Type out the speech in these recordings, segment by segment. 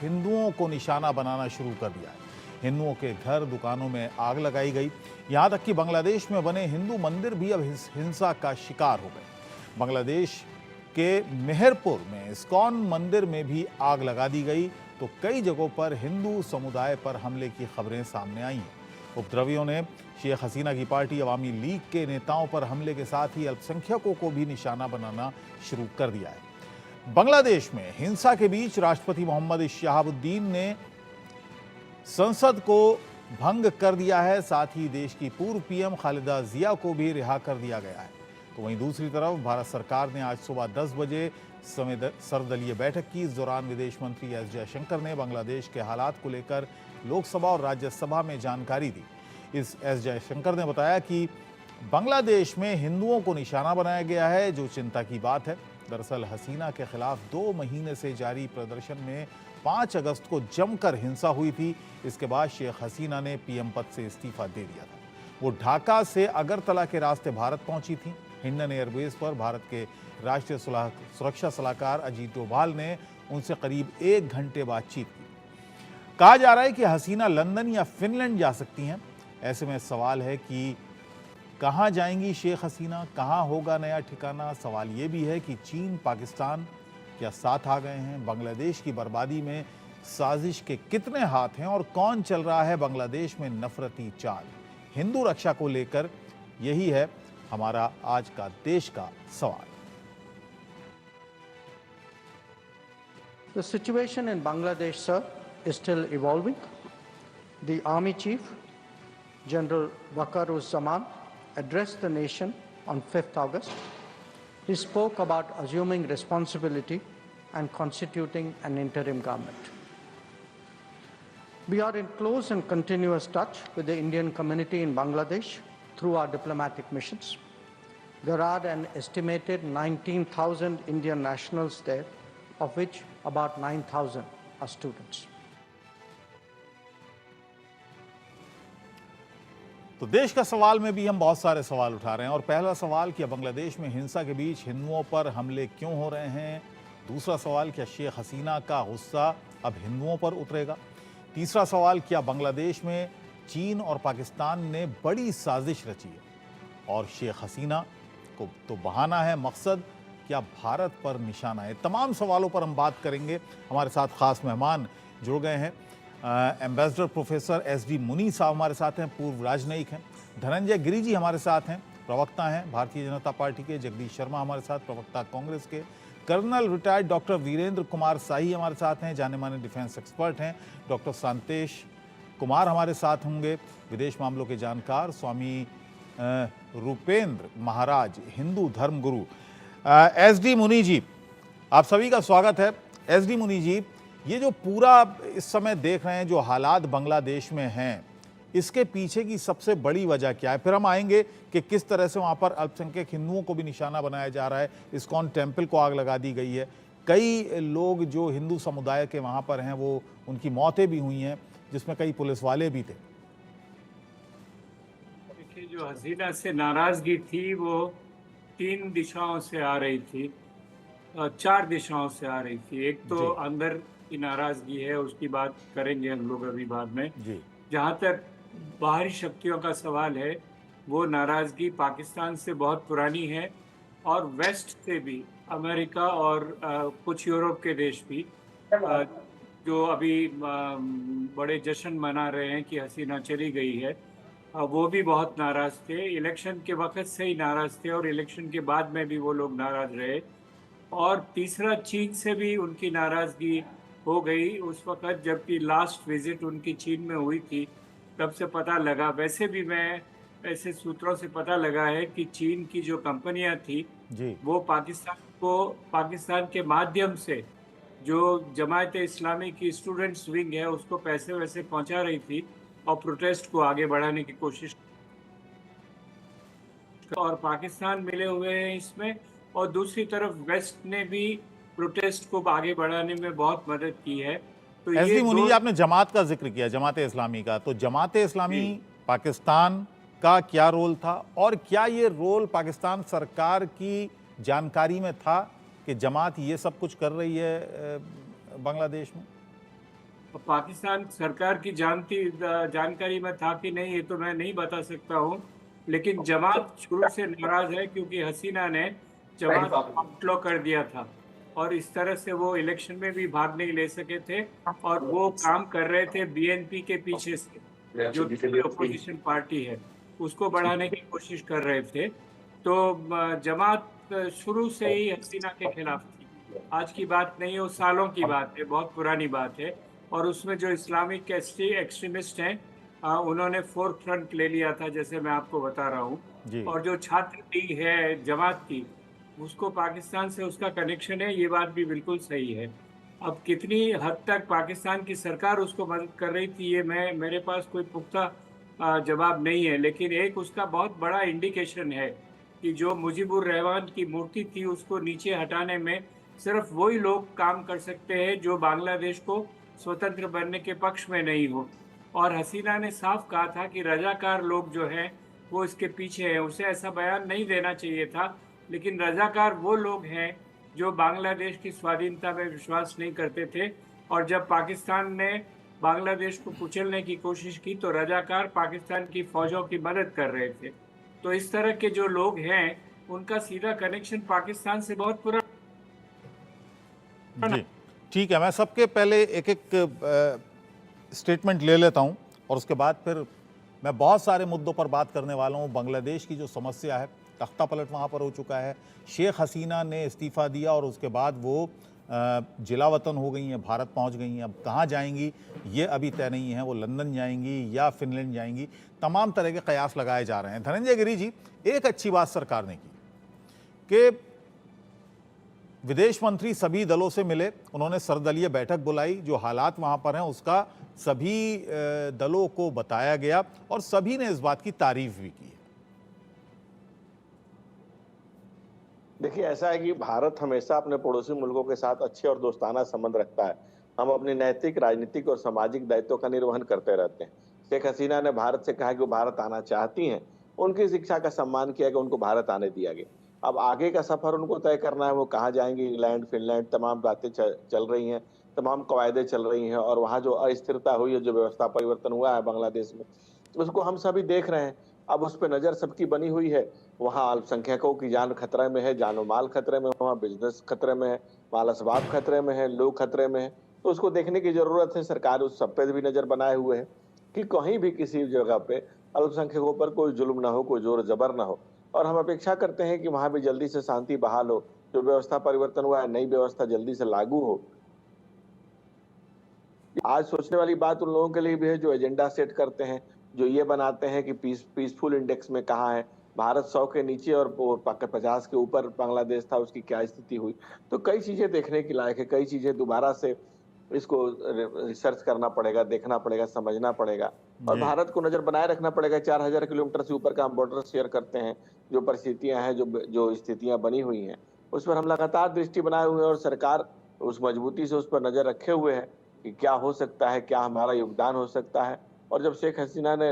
हिंदुओं को निशाना बनाना शुरू कर दिया है। हिंदुओं के घर दुकानों में आग लगाई गई। यहां तक कि बांग्लादेश में बने हिंदू मंदिर भी अब हिंसा का शिकार हो गए। बांग्लादेश के मेहरपुर में इस्कॉन मंदिर में भी आग लगा दी गई तो कई जगहों पर हिंदू समुदाय पर हमले की खबरें सामने आई हैं। उपद्रवियों ने शेख हसीना की पार्टी अवामी लीग के नेताओं पर हमले के साथ ही अल्पसंख्यकों को भी निशाना बनाना शुरू कर दिया है। बांग्लादेश में हिंसा के बीच राष्ट्रपति मोहम्मद शहाबुद्दीन ने संसद को भंग कर दिया है। साथ ही देश की पूर्व पीएम खालिदा जिया को भी रिहा कर दिया गया है। तो वहीं दूसरी तरफ भारत सरकार ने आज सुबह 10 बजे सर्वदलीय बैठक की। इस दौरान विदेश मंत्री एस जयशंकर ने बांग्लादेश के हालात को लेकर लोकसभा और राज्यसभा में जानकारी दी। इस एस जयशंकर ने बताया कि बांग्लादेश में हिंदुओं को निशाना बनाया गया है, जो चिंता की बात है। दरअसल हसीना के खिलाफ 2 महीने से जारी प्रदर्शन में 5 अगस्त को जमकर हिंसा हुई थी। इसके बाद शेख हसीना ने पीएम पद से इस्तीफा दे दिया था। वो ढाका से अगरतला के रास्ते भारत पहुंची थी। हिंडन एयरबेस पर भारत के राष्ट्रीय सुरक्षा सलाहकार अजीत डोभाल ने उनसे करीब 1 घंटे बातचीत की। कहा जा रहा है कि हसीना लंदन या फिनलैंड जा सकती हैं। ऐसे में सवाल है कि कहां जाएंगी शेख हसीना, कहां होगा नया ठिकाना। सवाल यह भी है कि चीन, पाकिस्तान क्या साथ आ गए हैं। बांग्लादेश की बर्बादी में साजिश के कितने हाथ हैं और कौन चल रहा है बांग्लादेश में नफरती चाल। हिंदू रक्षा को लेकर यही है हमारा आज का देश का सवाल। The situation in Bangladesh, sir, is still evolving. The Army Chief, General Waqar-uz-Zaman, addressed the nation on 5th August. He spoke about assuming responsibility and constituting an interim government. We are in close and continuous touch with the Indian community in Bangladesh through our diplomatic missions. There are an estimated 19,000 Indian nationals there, of which about 9,000 are students. तो देश का सवाल में भी हम बहुत सारे सवाल उठा रहे हैं। और पहला सवाल, क्या बांग्लादेश में हिंसा के बीच हिंदुओं पर हमले क्यों हो रहे हैं। दूसरा सवाल, क्या शेख हसीना का गुस्सा अब हिंदुओं पर उतरेगा। तीसरा सवाल, क्या बांग्लादेश में चीन और पाकिस्तान ने बड़ी साजिश रची है और शेख हसीना को तो बहाना है, मकसद क्या भारत पर निशाना है। तमाम सवालों पर हम बात करेंगे। हमारे साथ खास मेहमान जुड़ गए हैं। एम्बेसडर प्रोफेसर एसडी मुनी साहब हमारे साथ हैं, पूर्व राजनयिक हैं। धनंजय गिरी जी हमारे साथ हैं, प्रवक्ता हैं भारतीय जनता पार्टी के। जगदीश शर्मा हमारे साथ, प्रवक्ता कांग्रेस के। Colonel retired doctor Virendra Kumar Shahi हमारे साथ हैं, जाने माने डिफेंस एक्सपर्ट हैं। डॉक्टर शांतेश कुमार हमारे साथ होंगे, विदेश मामलों के जानकार। स्वामी रूपेंद्र महाराज, हिंदू धर्म गुरु। एसडी मुनी जी, आप सभी का स्वागत है। एसडी मुनी जी, ये जो पूरा इस समय देख रहे हैं जो हालात बांग्लादेश में हैं, इसके पीछे की सबसे बड़ी वजह क्या है। फिर हम आएंगे कि किस तरह से वहाँ पर अल्पसंख्यक हिंदुओं को भी निशाना बनाया जा रहा है। इस्कॉन टेम्पल को आग लगा दी गई है। कई लोग जो हिंदू समुदाय के वहाँ पर हैं वो उनकी मौतें भी हुई हैं, जिसमें कई पुलिस वाले भी थे। देखिए, जो हसीना से नाराजगी थी वो 3 दिशाओं से आ रही थी, 4 दिशाओं से आ रही थी। एक तो अंदर की नाराजगी है, उसकी बात करेंगे हम लोग अभी बाद में। जहाँ तक बाहरी शक्तियों का सवाल है, वो नाराजगी पाकिस्तान से बहुत पुरानी है और वेस्ट से भी, अमेरिका और कुछ यूरोप के देश भी, जो अभी बड़े जश्न मना रहे हैं कि हसीना चली गई है, वो भी बहुत नाराज थे। इलेक्शन के वक्त से ही नाराज थे और इलेक्शन के बाद में भी वो लोग नाराज रहे। और तीसरा, चीन से भी उनकी नाराजगी हो गई उस वक्त जबकि लास्ट विजिट उनकी चीन में हुई थी, तब से पता लगा। वैसे भी मैं ऐसे सूत्रों से पता लगा है कि चीन की जो कंपनियां थी वो पाकिस्तान के माध्यम से जो जमायत इस्लामी की स्टूडेंट्स विंग है उसको पैसे वैसे पहुंचा रही थी और प्रोटेस्ट को आगे बढ़ाने की कोशिश, और पाकिस्तान मिले हुए हैं इसमें। और दूसरी तरफ वेस्ट ने भी प्रोटेस्ट को आगे बढ़ाने में बहुत मदद की है। तो एसडी मुनी जी, आपने जमात का जिक्र किया, जमात इस्लामी का, तो जमात इस्लामी पाकिस्तान का क्या रोल था और क्या ये रोल पाकिस्तान सरकार की जानकारी में था कि जमात ये सब कुछ कर रही है बांग्लादेश में? पाकिस्तान सरकार की जानकारी में था कि नहीं, ये तो मैं नहीं बता सकता हूँ। लेकिन जमात शुरू से नाराज है क्योंकि हसीना ने जमात को आउटलॉ कर दिया था और इस तरह से वो इलेक्शन में भी भाग नहीं ले सके थे और वो काम कर रहे थे बीएनपी के पीछे से, जो अपोजिशन पार्टी है, उसको बढ़ाने की कोशिश कर रहे थे। तो जमात शुरू से ही हसीना के खिलाफ थी। आज की बात नहीं है, वो सालों की बात है, बहुत पुरानी बात है। और उसमें जो इस्लामिक एक्सट्रीमिस्ट हैं, उन्होंने फोर्थ फ्रंट ले लिया था, जैसे मैं आपको बता रहा हूँ। जी और जो छात्र लीग है जमात की, उसको पाकिस्तान से उसका कनेक्शन है, ये बात भी बिल्कुल सही है। अब कितनी हद तक पाकिस्तान की सरकार उसको मदद कर रही थी, ये मेरे पास कोई पुख्ता जवाब नहीं है। लेकिन एक उसका बहुत बड़ा इंडिकेशन है कि जो मुजीबुर रहमान की मूर्ति थी, उसको नीचे हटाने में सिर्फ वही लोग काम कर सकते हैं जो बांग्लादेश को स्वतंत्र बनने के पक्ष में नहीं हो। और हसीना ने साफ कहा था कि रजाकार लोग जो हैं वो इसके पीछे हैं। उसे ऐसा बयान नहीं देना चाहिए था, लेकिन रजाकार वो लोग हैं जो बांग्लादेश की स्वाधीनता में विश्वास नहीं करते थे। और जब पाकिस्तान ने बांग्लादेश को कुचलने की कोशिश की तो रजाकार पाकिस्तान की फौजों की मदद कर रहे थे। तो इस तरह के जो लोग हैं, उनका सीधा कनेक्शन पाकिस्तान से बहुत पुराना। जी ठीक है, मैं सबके पहले एक एक स्टेटमेंट ले लेता हूं और उसके बाद फिर मैं बहुत सारे मुद्दों पर बात करने वाला हूं। बांग्लादेश की जो समस्या है, तख्ता पलट वहां पर हो चुका है। शेख हसीना ने इस्तीफ़ा दिया और उसके बाद वो जिला वतन हो गई हैं, भारत पहुंच गई हैं। अब कहाँ जाएंगी ये अभी तय नहीं है, वो लंदन जाएंगी या फिनलैंड जाएंगी, तमाम तरह के कयास लगाए जा रहे हैं। धनंजय गिरि जी, एक अच्छी बात सरकार ने की कि विदेश मंत्री सभी दलों से मिले, उन्होंने सर्वदलीय बैठक बुलाई, जो हालात वहां पर हैं उसका सभी दलों को बताया गया और सभी ने इस बात की तारीफ भी की है। देखिए, ऐसा है कि भारत हमेशा अपने पड़ोसी मुल्कों के साथ अच्छे और दोस्ताना संबंध रखता है। हम अपनी नैतिक, राजनीतिक और सामाजिक दायित्वों का निर्वहन करते रहते हैं। शेख हसीना ने भारत से कहा कि वो भारत आना चाहती हैं। उनकी इस इच्छा का सम्मान किया कि उनको भारत आने दिया गया। अब आगे का सफर उनको तय करना है, वो कहाँ जाएंगे। इंग्लैंड, फिनलैंड, तमाम बातें चल रही हैं, तमाम कवायदे चल रही हैं और वहाँ जो अस्थिरता हुई है, जो व्यवस्था परिवर्तन हुआ है बांग्लादेश में, उसको हम सभी देख रहे हैं। अब उस पर नजर सबकी बनी हुई है। वहाँ अल्पसंख्यकों की जान खतरे में है, जानो माल खतरे में, वहाँ बिजनेस खतरे में है, माल असबाब खतरे में है, लोग खतरे में है। तो उसको देखने की जरूरत है। सरकार उस सब पे भी नजर बनाए हुए है कि कहीं भी किसी जगह पे अल्पसंख्यकों पर कोई जुल्म ना हो, कोई जोर जबर ना हो। और हम अपेक्षा करते हैं कि वहां भी जल्दी से शांति बहाल हो, जो व्यवस्था परिवर्तन हुआ है, नई व्यवस्था जल्दी से लागू हो। आज सोचने वाली बात उन लोगों के लिए भी है जो एजेंडा सेट करते हैं, जो ये बनाते हैं कि पीसफुल इंडेक्स में कहाँ है भारत, 100 के नीचे और 50 के ऊपर बांग्लादेश था, उसकी क्या स्थिति हुई। तो कई चीजें देखने की लायक है, कई चीजें दोबारा से इसको रिसर्च करना पड़ेगा, देखना पड़ेगा, समझना पड़ेगा और जी भारत को नजर बनाए रखना पड़ेगा। 4000 किलोमीटर से ऊपर का हम बॉर्डर शेयर करते हैं। जो परिस्थितियां हैं, जो स्थितियां बनी हुई हैं, उस पर हम लगातार दृष्टि बनाए हुए हैं और सरकार उस मजबूती से उस पर नजर रखे हुए है कि क्या हो सकता है, क्या हमारा योगदान हो सकता है। और जब शेख हसीना ने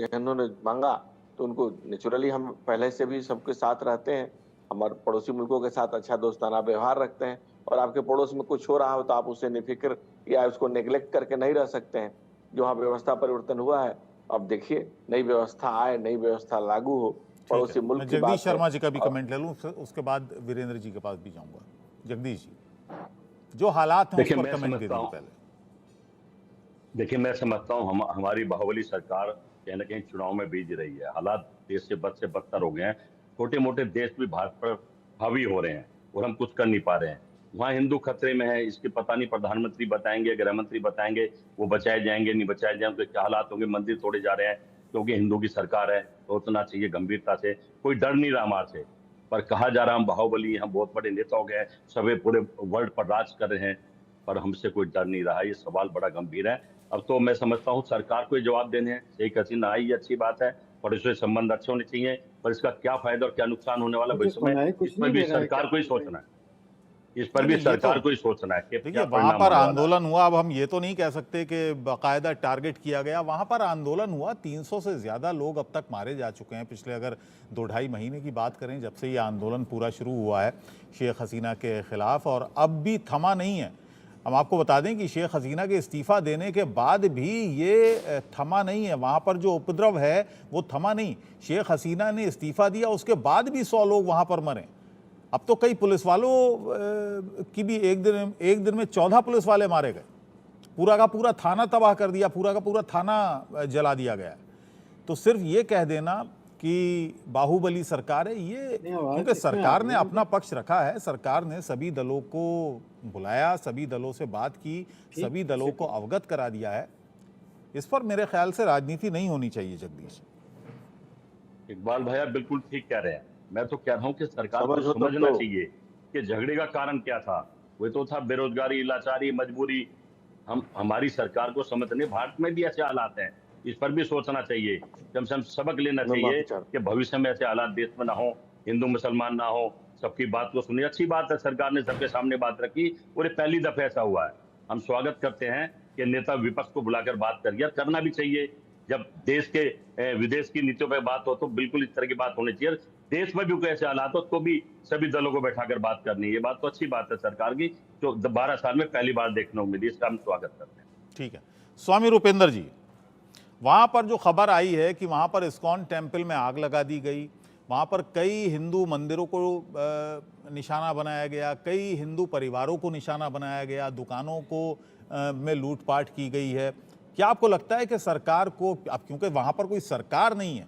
इन्होंने मांगा तो उनको नेचुरली, हम पहले से भी सबके साथ रहते हैं, हमारे पड़ोसी मुल्कों के साथ अच्छा दोस्ताना व्यवहार रखते हैं और आपके पड़ोस में कुछ हो रहा हो तो आप उससे निफिक्र या उसको नेग्लेक्ट करके नहीं रह सकते हैं। जो वहाँ व्यवस्था परिवर्तन हुआ है, अब देखिए नई व्यवस्था आए, नई व्यवस्था लागू हो, ठीक पड़ोसी है, मुल्क मैं की जगदीश बात है। शर्मा जी का भी कमेंट ले लूं, उसके बाद वीरेंद्र जी के पास भी जाऊंगा। जगदीश जी, जो हालात हैं उस देखिए पर मैं कमेंट समझता कीजिए हूँ पहले। देखिए मैं समझता हूँ हमारी बाहुबली सरकार कहीं ना कहीं चुनाव में बीज रही है। हालात देश से बदतर हो गए हैं। छोटे मोटे देश भी भारत पर हावी हो रहे हैं और हम कुछ कर नहीं पा रहे हैं। वहाँ हिंदू खतरे में है, इसके पता नहीं प्रधानमंत्री बताएंगे, गृह मंत्री बताएंगे, वो बचाए जाएंगे नहीं बचाए जाएंगे, क्या हालात होंगे। मंदिर तोड़े जा रहे हैं क्योंकि हिंदू की सरकार है। सोचना चाहिए गंभीरता से, कोई डर नहीं रहा हमारे से। पर कहा जा रहा हम बाहुबली, हम बहुत बड़े नेता हो गए, सभी पूरे वर्ल्ड पर राज कर रहे हैं, पर हमसे कोई डर नहीं रहा। ये सवाल बड़ा गंभीर है। अब तो मैं समझता हूँ सरकार को जवाब देने हैं। शेख हसीना आई, अच्छी बात है, पड़ोसी संबंध अच्छे होने चाहिए, पर इसका क्या फायदा और क्या नुकसान होने वाला मुझे भविष्य में, सुनाई इस कुछ पर नहीं भी दे रहा है, क्या सरकार को ही बोल रहे हैं? सोचना है। इस पर नहीं भी नहीं, ये तो सरकार को ही सोचना है कि देखिए, क्या वहां परिणाम पर होने वाला है। आंदोलन हुआ। अब हम ये तो नहीं कह सकते कि बाकायदा टारगेट किया गया। वहां पर आंदोलन हुआ, 300 से ज्यादा लोग अब तक मारे जा चुके हैं पिछले अगर 2-2.5 महीने की बात करें, जब से ये आंदोलन पूरा शुरू हुआ है शेख हसीना के खिलाफ, और अब भी थमा नहीं है। हम आपको बता दें कि शेख हसीना के इस्तीफ़ा देने के बाद भी ये थमा नहीं है, वहाँ पर जो उपद्रव है वो थमा नहीं। शेख हसीना ने इस्तीफ़ा दिया, उसके बाद भी 100 लोग वहाँ पर मरे। अब तो कई पुलिस वालों की भी एक दिन में 14 पुलिस वाले मारे गए, पूरा का पूरा थाना तबाह कर दिया, पूरा का पूरा थाना जला दिया गया। तो सिर्फ ये कह देना कि बाहुबली सरकार है, ये क्योंकि सरकार ने अपना पक्ष रखा है, सरकार ने सभी दलों को बुलाया, सभी दलों से बात की, सभी दलों को अवगत करा दिया है। इस पर मेरे ख्याल से राजनीति नहीं होनी चाहिए। जगदीश, इकबाल भैया बिल्कुल ठीक कह रहे हैं। मैं तो कह रहा हूं कि सरकार को समझना चाहिए कि झगड़े का कारण क्या था। वो तो था बेरोजगारी, लाचारी, मजबूरी। हमारी सरकार को समझने, भारत में भी ऐसे हालात हैं, इस पर भी सोचना चाहिए, कम से कम सबक लेना चाहिए कि भविष्य में ऐसे हालात देश में ना हो, हिंदू मुसलमान ना हो, सबकी बात को सुनिए। अच्छी बात है, सरकार ने सबके सामने बात रखी और ये पहली दफा ऐसा हुआ है। हम स्वागत करते हैं कि नेता विपक्ष को बुलाकर बात करिए, करना भी चाहिए। जब देश के विदेश की नीतियों पर बात हो तो बिल्कुल इस तरह की बात होनी चाहिए। देश में भी कोई ऐसे हालात हो तो भी सभी दलों को बैठाकर बात करनी है। ये बात तो अच्छी बात है सरकार की, जो 12 साल में पहली बार देखने को मिली, इसका हम स्वागत करते हैं। ठीक है। स्वामी रूपेंद्र जी, वहाँ पर जो खबर आई है कि वहाँ पर इस्कॉन टेम्पल में आग लगा दी गई, वहाँ पर कई हिंदू मंदिरों को निशाना बनाया गया, कई हिंदू परिवारों को निशाना बनाया गया, दुकानों को में लूटपाट की गई है, क्या आपको लगता है कि सरकार को, अब क्योंकि वहाँ पर कोई सरकार नहीं है,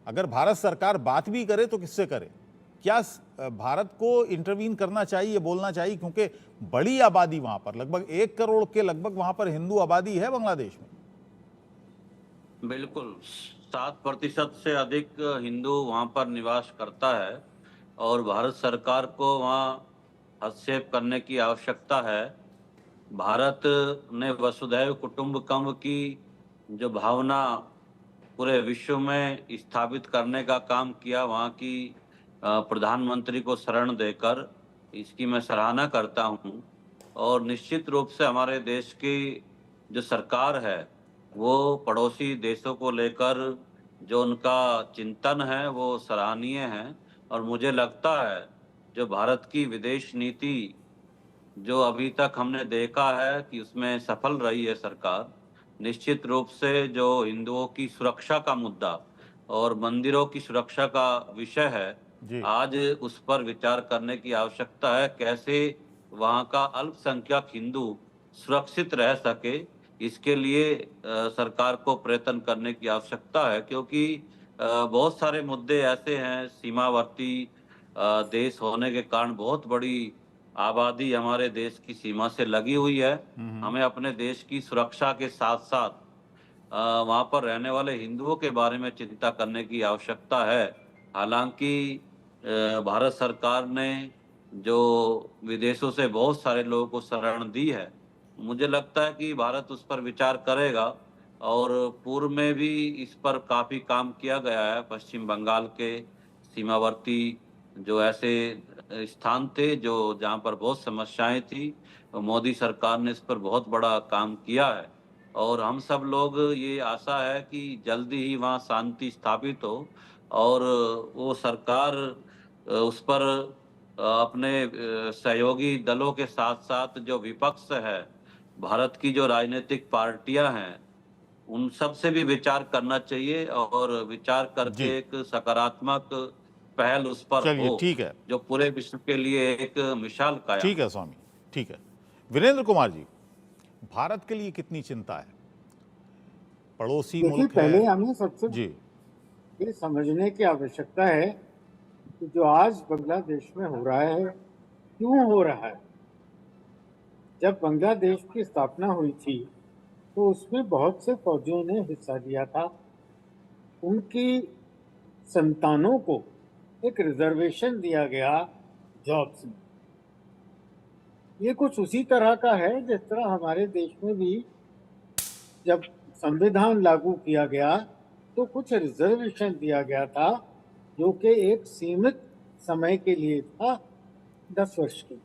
अगर भारत सरकार बात भी करे तो किससे करे, क्या भारत को इंटरवीन करना चाहिए, बोलना चाहिए? क्योंकि बड़ी आबादी वहाँ पर, लगभग 1 करोड़ के लगभग वहाँ पर हिंदू आबादी है बांग्लादेश में। बिल्कुल 7% से अधिक हिंदू वहाँ पर निवास करता है और भारत सरकार को वहाँ हस्तक्षेप करने की आवश्यकता है। भारत ने वसुधैव कुटुंबकम की जो भावना पूरे विश्व में स्थापित करने का काम किया, वहाँ की प्रधानमंत्री को शरण देकर, इसकी मैं सराहना करता हूँ। और निश्चित रूप से हमारे देश की जो सरकार है वो पड़ोसी देशों को लेकर जो उनका चिंतन है वो सराहनीय है। और मुझे लगता है जो भारत की विदेश नीति जो अभी तक हमने देखा है कि उसमें सफल रही है सरकार, निश्चित रूप से जो हिंदुओं की सुरक्षा का मुद्दा और मंदिरों की सुरक्षा का विषय है, आज उस पर विचार करने की आवश्यकता है। कैसे वहाँ का अल्पसंख्यक हिंदू सुरक्षित रह सके, इसके लिए सरकार को प्रयत्न करने की आवश्यकता है। क्योंकि बहुत सारे मुद्दे ऐसे हैं, सीमावर्ती देश होने के कारण बहुत बड़ी आबादी हमारे देश की सीमा से लगी हुई है। हमें अपने देश की सुरक्षा के साथ साथ वहाँ पर रहने वाले हिंदुओं के बारे में चिंता करने की आवश्यकता है। हालांकि भारत सरकार ने जो विदेशों से बहुत सारे लोगों को शरण दी है, मुझे लगता है कि भारत उस पर विचार करेगा। और पूर्व में भी इस पर काफ़ी काम किया गया है। पश्चिम बंगाल के सीमावर्ती जो ऐसे स्थान थे जो जहाँ पर बहुत समस्याएं थी, मोदी सरकार ने इस पर बहुत बड़ा काम किया है। और हम सब लोग ये आशा है कि जल्दी ही वहाँ शांति स्थापित हो और वो सरकार उस पर अपने सहयोगी दलों के साथ साथ जो विपक्ष है, भारत की जो राजनीतिक पार्टियां हैं, उन सब से भी विचार करना चाहिए और विचार करके एक सकारात्मक पहल उस पर हो, ठीक है, जो पूरे विश्व के लिए एक मिसाल कायम। ठीक है स्वामी, ठीक है। वीरेंद्र कुमार जी, भारत के लिए कितनी चिंता है? पड़ोसी मुल्क है। पहले हमें सबसे ये समझने की आवश्यकता है कि जो आज बांग्लादेश में हो रहा है, क्यों हो रहा है। जब बांग्लादेश की स्थापना हुई थी तो उसमें बहुत से फौजियों ने हिस्सा लिया था। उनकी संतानों को एक रिजर्वेशन दिया गया जॉब्स में। ये कुछ उसी तरह का है जिस तरह हमारे देश में भी जब संविधान लागू किया गया तो कुछ रिजर्वेशन दिया गया था, जो कि एक सीमित समय के लिए था, 10 वर्ष के।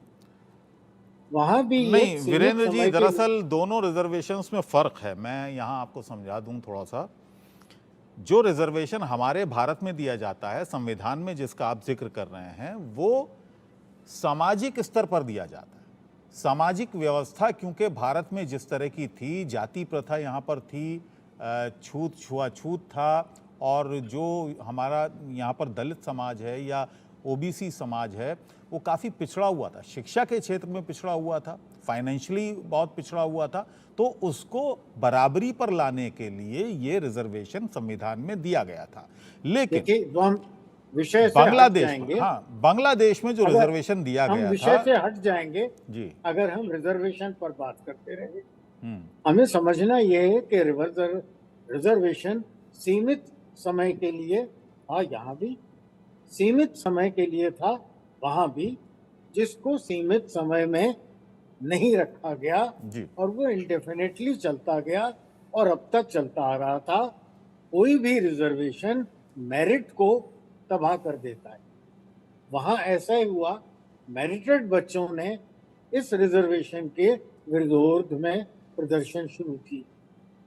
वहां भी नहीं वीरेंद्र जी, दरअसल दोनों रिजर्वेशंस में फर्क है। मैं यहाँ आपको समझा दूं थोड़ा सा। जो रिजर्वेशन हमारे भारत में दिया जाता है संविधान में, जिसका आप जिक्र कर रहे हैं, वो सामाजिक स्तर पर दिया जाता है। सामाजिक व्यवस्था क्योंकि भारत में जिस तरह की थी, जाति प्रथा यहाँ पर थी, छूत छुआछूत था, और जो हमारा यहाँ पर दलित समाज है या ओबीसी समाज है वो काफ़ी पिछड़ा हुआ था, शिक्षा के क्षेत्र में पिछड़ा हुआ था, फाइनेंशियली बहुत पिछड़ा हुआ था, तो उसको बराबरी पर लाने के लिए ये रिजर्वेशन संविधान में दिया गया था। लेकिन देखिए, वो हम विषय से बांग्लादेश हट जाएंगे। हाँ, बांग्लादेश में जो अगर रिजर्वेशन दिया हम गया विषय था से हट जाएंगे जी, अगर हम रिजर्वेशन पर बात करते रहे। हम्म, हमें समझना यह है कि रिजर्वेशन सीमित समय के लिए था, यहाँ भी सीमित समय के लिए था, वहां भी, जिसको सीमित समय में नहीं रखा गया जी, और वो इंडेफिनेटली चलता गया और अब तक चलता आ रहा था। कोई भी रिजर्वेशन मेरिट को तबाह कर देता है। वहां ऐसा ही हुआ, मेरिटेड बच्चों ने इस रिजर्वेशन के विरोध में प्रदर्शन शुरू की।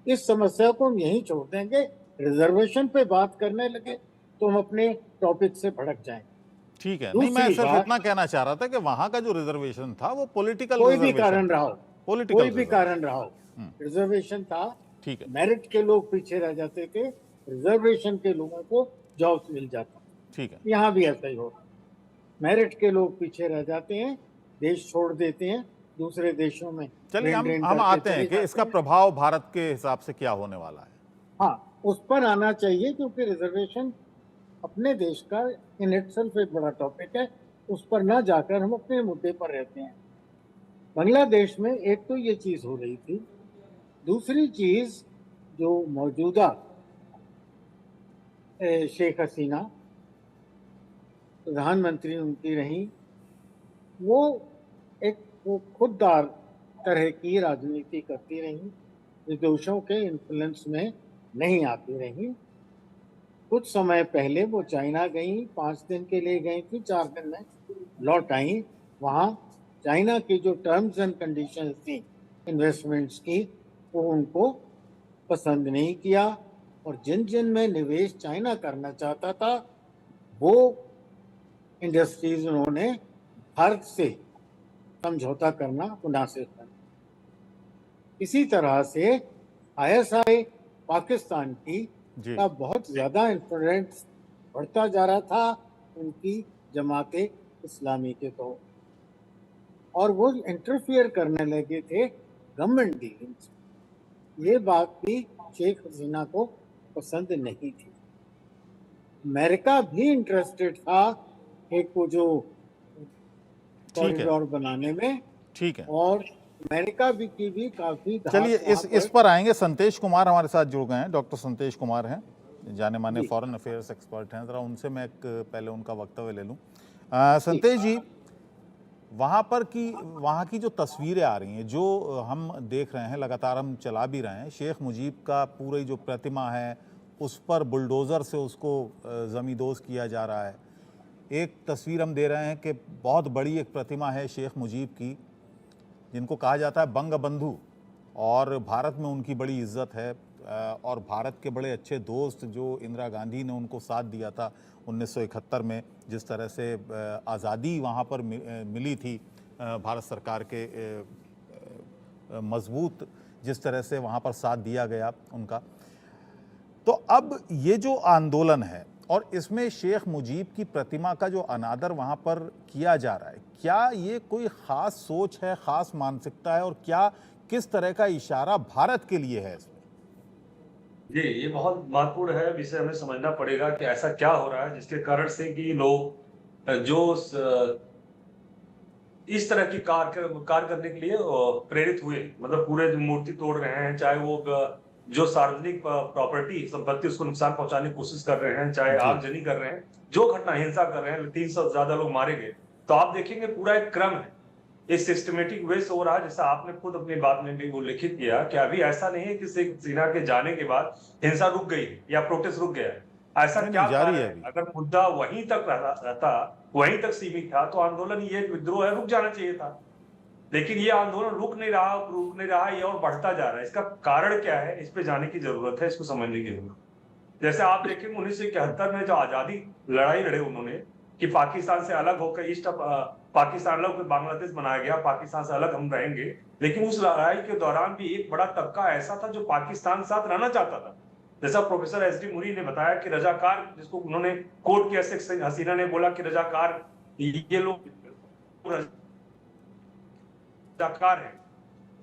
इस समस्या को हम यहीं छोड़ देंगे। रिजर्वेशन पे बात करने लगे तो हम अपने टॉपिक से भड़क जाएंगे। ठीक है। नहीं, मैं दूसरी सिर्फ बात, इतना कहना चाह रहा था कि वहां का जो रिजर्वेशन था वो पॉलिटिकल कोई भी कारण रहा हो, पॉलिटिकल कोई भी कारण रहा हो, रिजर्वेशन था। ठीक है, मेरिट के लोग पीछे रह जाते थे, रिजर्वेशन के लोगों को जॉब्स मिल जाता। ठीक है, यहाँ भी ऐसा ही होगा। मेरिट के लोग पीछे रह जाते हैं, देश छोड़ देते हैं, दूसरे देशों में चलिए ट्रेन हम करके आते चले हैं कि जाते इसका हैं। प्रभाव भारत के हिसाब से क्या होने वाला है। हाँ, उस पर आना चाहिए, क्योंकि रिजर्वेशन अपने देश का इन इटसेल्फ एक बड़ा टॉपिक है। उस पर ना जाकर हम अपने मुद्दे पर रहते हैं। बांग्लादेश में एक तो ये चीज हो रही थी, दूसरी चीज जो मौजूदा शेख हसीना प्रधानमंत्री उनकी रही, वो खुददार तरह की राजनीति करती रही, विदेशों के इन्फ्लुएंस में नहीं आती रही। कुछ समय पहले वो चाइना गई, 5 दिन के लिए गई थी, 4 दिन में लौट आई। वहाँ चाइना की जो टर्म्स एंड कंडीशंस थी इन्वेस्टमेंट्स की, वो उनको पसंद नहीं किया, और जिन जिन में निवेश चाइना करना चाहता था वो इंडस्ट्रीज उन्होंने भारत से समझौता करना मुनासिब था। इसी तरह से आईएसआई पाकिस्तान की जी, का बहुत ज्यादा इन्फ्लुएंस बढ़ता जा रहा था उनकी जमाते इस्लामी के तौर, और वो इंटरफियर करने लगे थे गवर्नमेंट डीलिंग्स। ये बात भी शेख हसीना को पसंद नहीं थी। अमेरिका भी इंटरेस्टेड था एक को जो कॉरिडोर बनाने में, ठीक है। और अमेरिका भी की भी काफी धाक चलिए वहाँ इस पर आएंगे। संतेश कुमार हमारे साथ जुड़ गए हैं, डॉक्टर संतेश कुमार हैं, जाने माने फॉरेन अफेयर्स एक्सपर्ट हैं। जरा उनसे मैं पहले उनका वक्तव्य ले लूं। संतेश जी, वहाँ की जो तस्वीरें आ रही हैं, जो हम देख रहे हैं, लगातार हम चला भी रहे हैं, शेख मुजीब का पूरी जो प्रतिमा है उस पर बुलडोज़र से उसको ज़मींदोज़ किया जा रहा है। एक तस्वीर हम दे रहे हैं कि बहुत बड़ी एक प्रतिमा है शेख मुजीब की, जिनको कहा जाता है बंग बंधु, और भारत में उनकी बड़ी इज्जत है, और भारत के बड़े अच्छे दोस्त जो इंदिरा गांधी ने उनको साथ दिया था 1971 में, जिस तरह से आज़ादी वहाँ पर मिली थी भारत सरकार के मजबूत जिस तरह से वहाँ पर साथ दिया गया उनका। तो अब ये जो आंदोलन है और इसमें शेख मुजीब की प्रतिमा का जो अनादर वहाँ पर किया जा रहा है, क्या ये कोई ख़ास सोच है, ख़ास मानसिकता है, और क्या किस तरह का इशारा भारत के लिए है इसमें? जी, ये बहुत महत्वपूर्ण है विषय। हमें समझना पड़ेगा कि ऐसा क्या हो रहा है जिसके कारण से कि लोग जो इस तरह की कार्य करने के लिए प्रेरित हुए, मतलब पूरे मूर्ति तोड़ रहे हैं, चाहे वो जो सार्वजनिक प्रॉपर्टी संपत्ति उसको नुकसान पहुंचाने की कोशिश कर रहे हैं, चाहे आगजनी कर रहे हैं, जो घटना हिंसा कर रहे हैं, 300 से ज्यादा लोग मारे गए। तो आप देखेंगे पूरा एक क्रम है, एक सिस्टमेटिक वे से हो रहा है। जैसा आपने खुद अपनी बात में भी उल्लेखित किया कि अभी ऐसा नहीं है कि शेख हसीना के जाने के बाद हिंसा रुक गई या प्रोटेस्ट रुक गया है। ऐसा क्या जारी है। अगर मुद्दा वहीं तक रहता, वहीं तक सीमित था, तो आंदोलन ये विद्रोह है रुक जाना चाहिए था। लेकिन ये आंदोलन रुक नहीं रहा, ये और बढ़ता जा रहा है। इसका कारण क्या है, इस पे जाने की जरूरत है, इसको समझने की जरूरत है। जैसे आप देखेंगे 1971 में जो आजादी लड़ाई लड़े उन्होंने कि पाकिस्तान से अलग होकर ईस्ट पाकिस्तान अलग बांग्लादेश बनाया गया, पाकिस्तान से अलग हम रहेंगे, लेकिन उस लड़ाई के दौरान भी एक बड़ा तबका ऐसा था जो पाकिस्तान के साथ रहना चाहता था। जैसा प्रोफेसर एस.डी. मुरी ने बताया कि रजाकार, जिसको उन्होंने कोट किया, शेख हसीना ने बोला कि रजाकार, ये लोग रजाकार है,